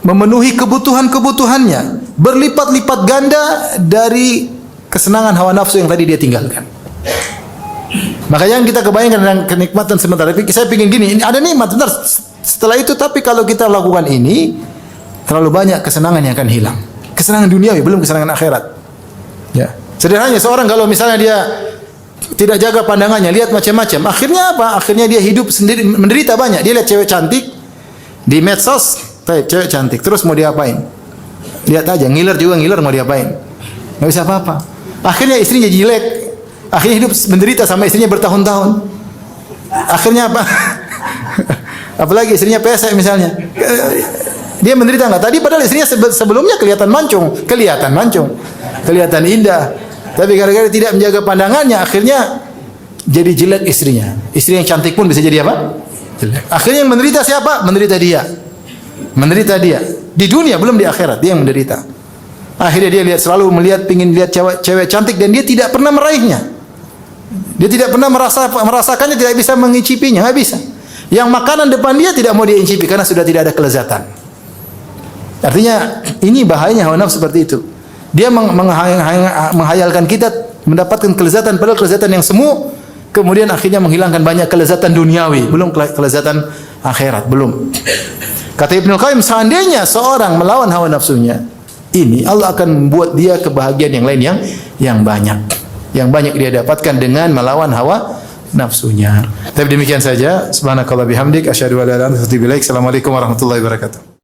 A: memenuhi kebutuhan-kebutuhannya berlipat-lipat ganda dari kesenangan hawa nafsu yang tadi dia tinggalkan. Maka yang kita kebayangkan dengan kenikmatan sementara, saya pingin gini, ada nikmat benar setelah itu, tapi kalau kita lakukan ini terlalu banyak kesenangan yang akan hilang. Kesenangan duniawi, belum kesenangan akhirat. Ya. Sederhananya seorang kalau misalnya dia tidak jaga pandangannya, lihat macam-macam, akhirnya apa? Akhirnya dia hidup sendiri, menderita banyak. Dia lihat cewek cantik di medsos, cewek cantik, terus mau diapain? Lihat aja, ngiler juga ngiler, mau diapain? Nggak bisa apa-apa. Akhirnya istrinya jelek, akhirnya hidup menderita sama istrinya bertahun-tahun. Akhirnya apa? Apalagi istrinya pesek misalnya, dia menderita nggak? Tadi padahal istrinya sebelumnya kelihatan mancung, kelihatan indah. Tapi gara-gara tidak menjaga pandangannya, akhirnya jadi jelek istrinya. Istri yang cantik pun bisa jadi apa? Jelek. Akhirnya yang menderita siapa? Menderita dia. Di dunia, belum di akhirat, dia yang menderita. Akhirnya dia selalu pingin lihat cewek cantik dan dia tidak pernah meraihnya. Dia tidak pernah merasakannya, tidak bisa mengicipinya, nggak bisa. Yang makanan depan dia tidak mau dia icipi karena sudah tidak ada kelezatan. Artinya ini bahayanya hawa nafsu seperti itu. Dia menghayalkan kita mendapatkan kelezatan, padahal kelezatan yang semu, kemudian akhirnya menghilangkan banyak kelezatan duniawi, belum kelezatan akhirat, belum. Kata Ibnu Qayyim, seandainya seorang melawan hawa nafsunya, ini Allah akan membuat dia kebahagiaan yang lain yang banyak. Yang banyak dia dapatkan dengan melawan hawa nafsunya. Tapi demikian saja. Subhanakallah bihamdik, asyhadu an la ilaha illa anta, astaghfiruka wa atubu ilaik. Assalamualaikum warahmatullahi wabarakatuh.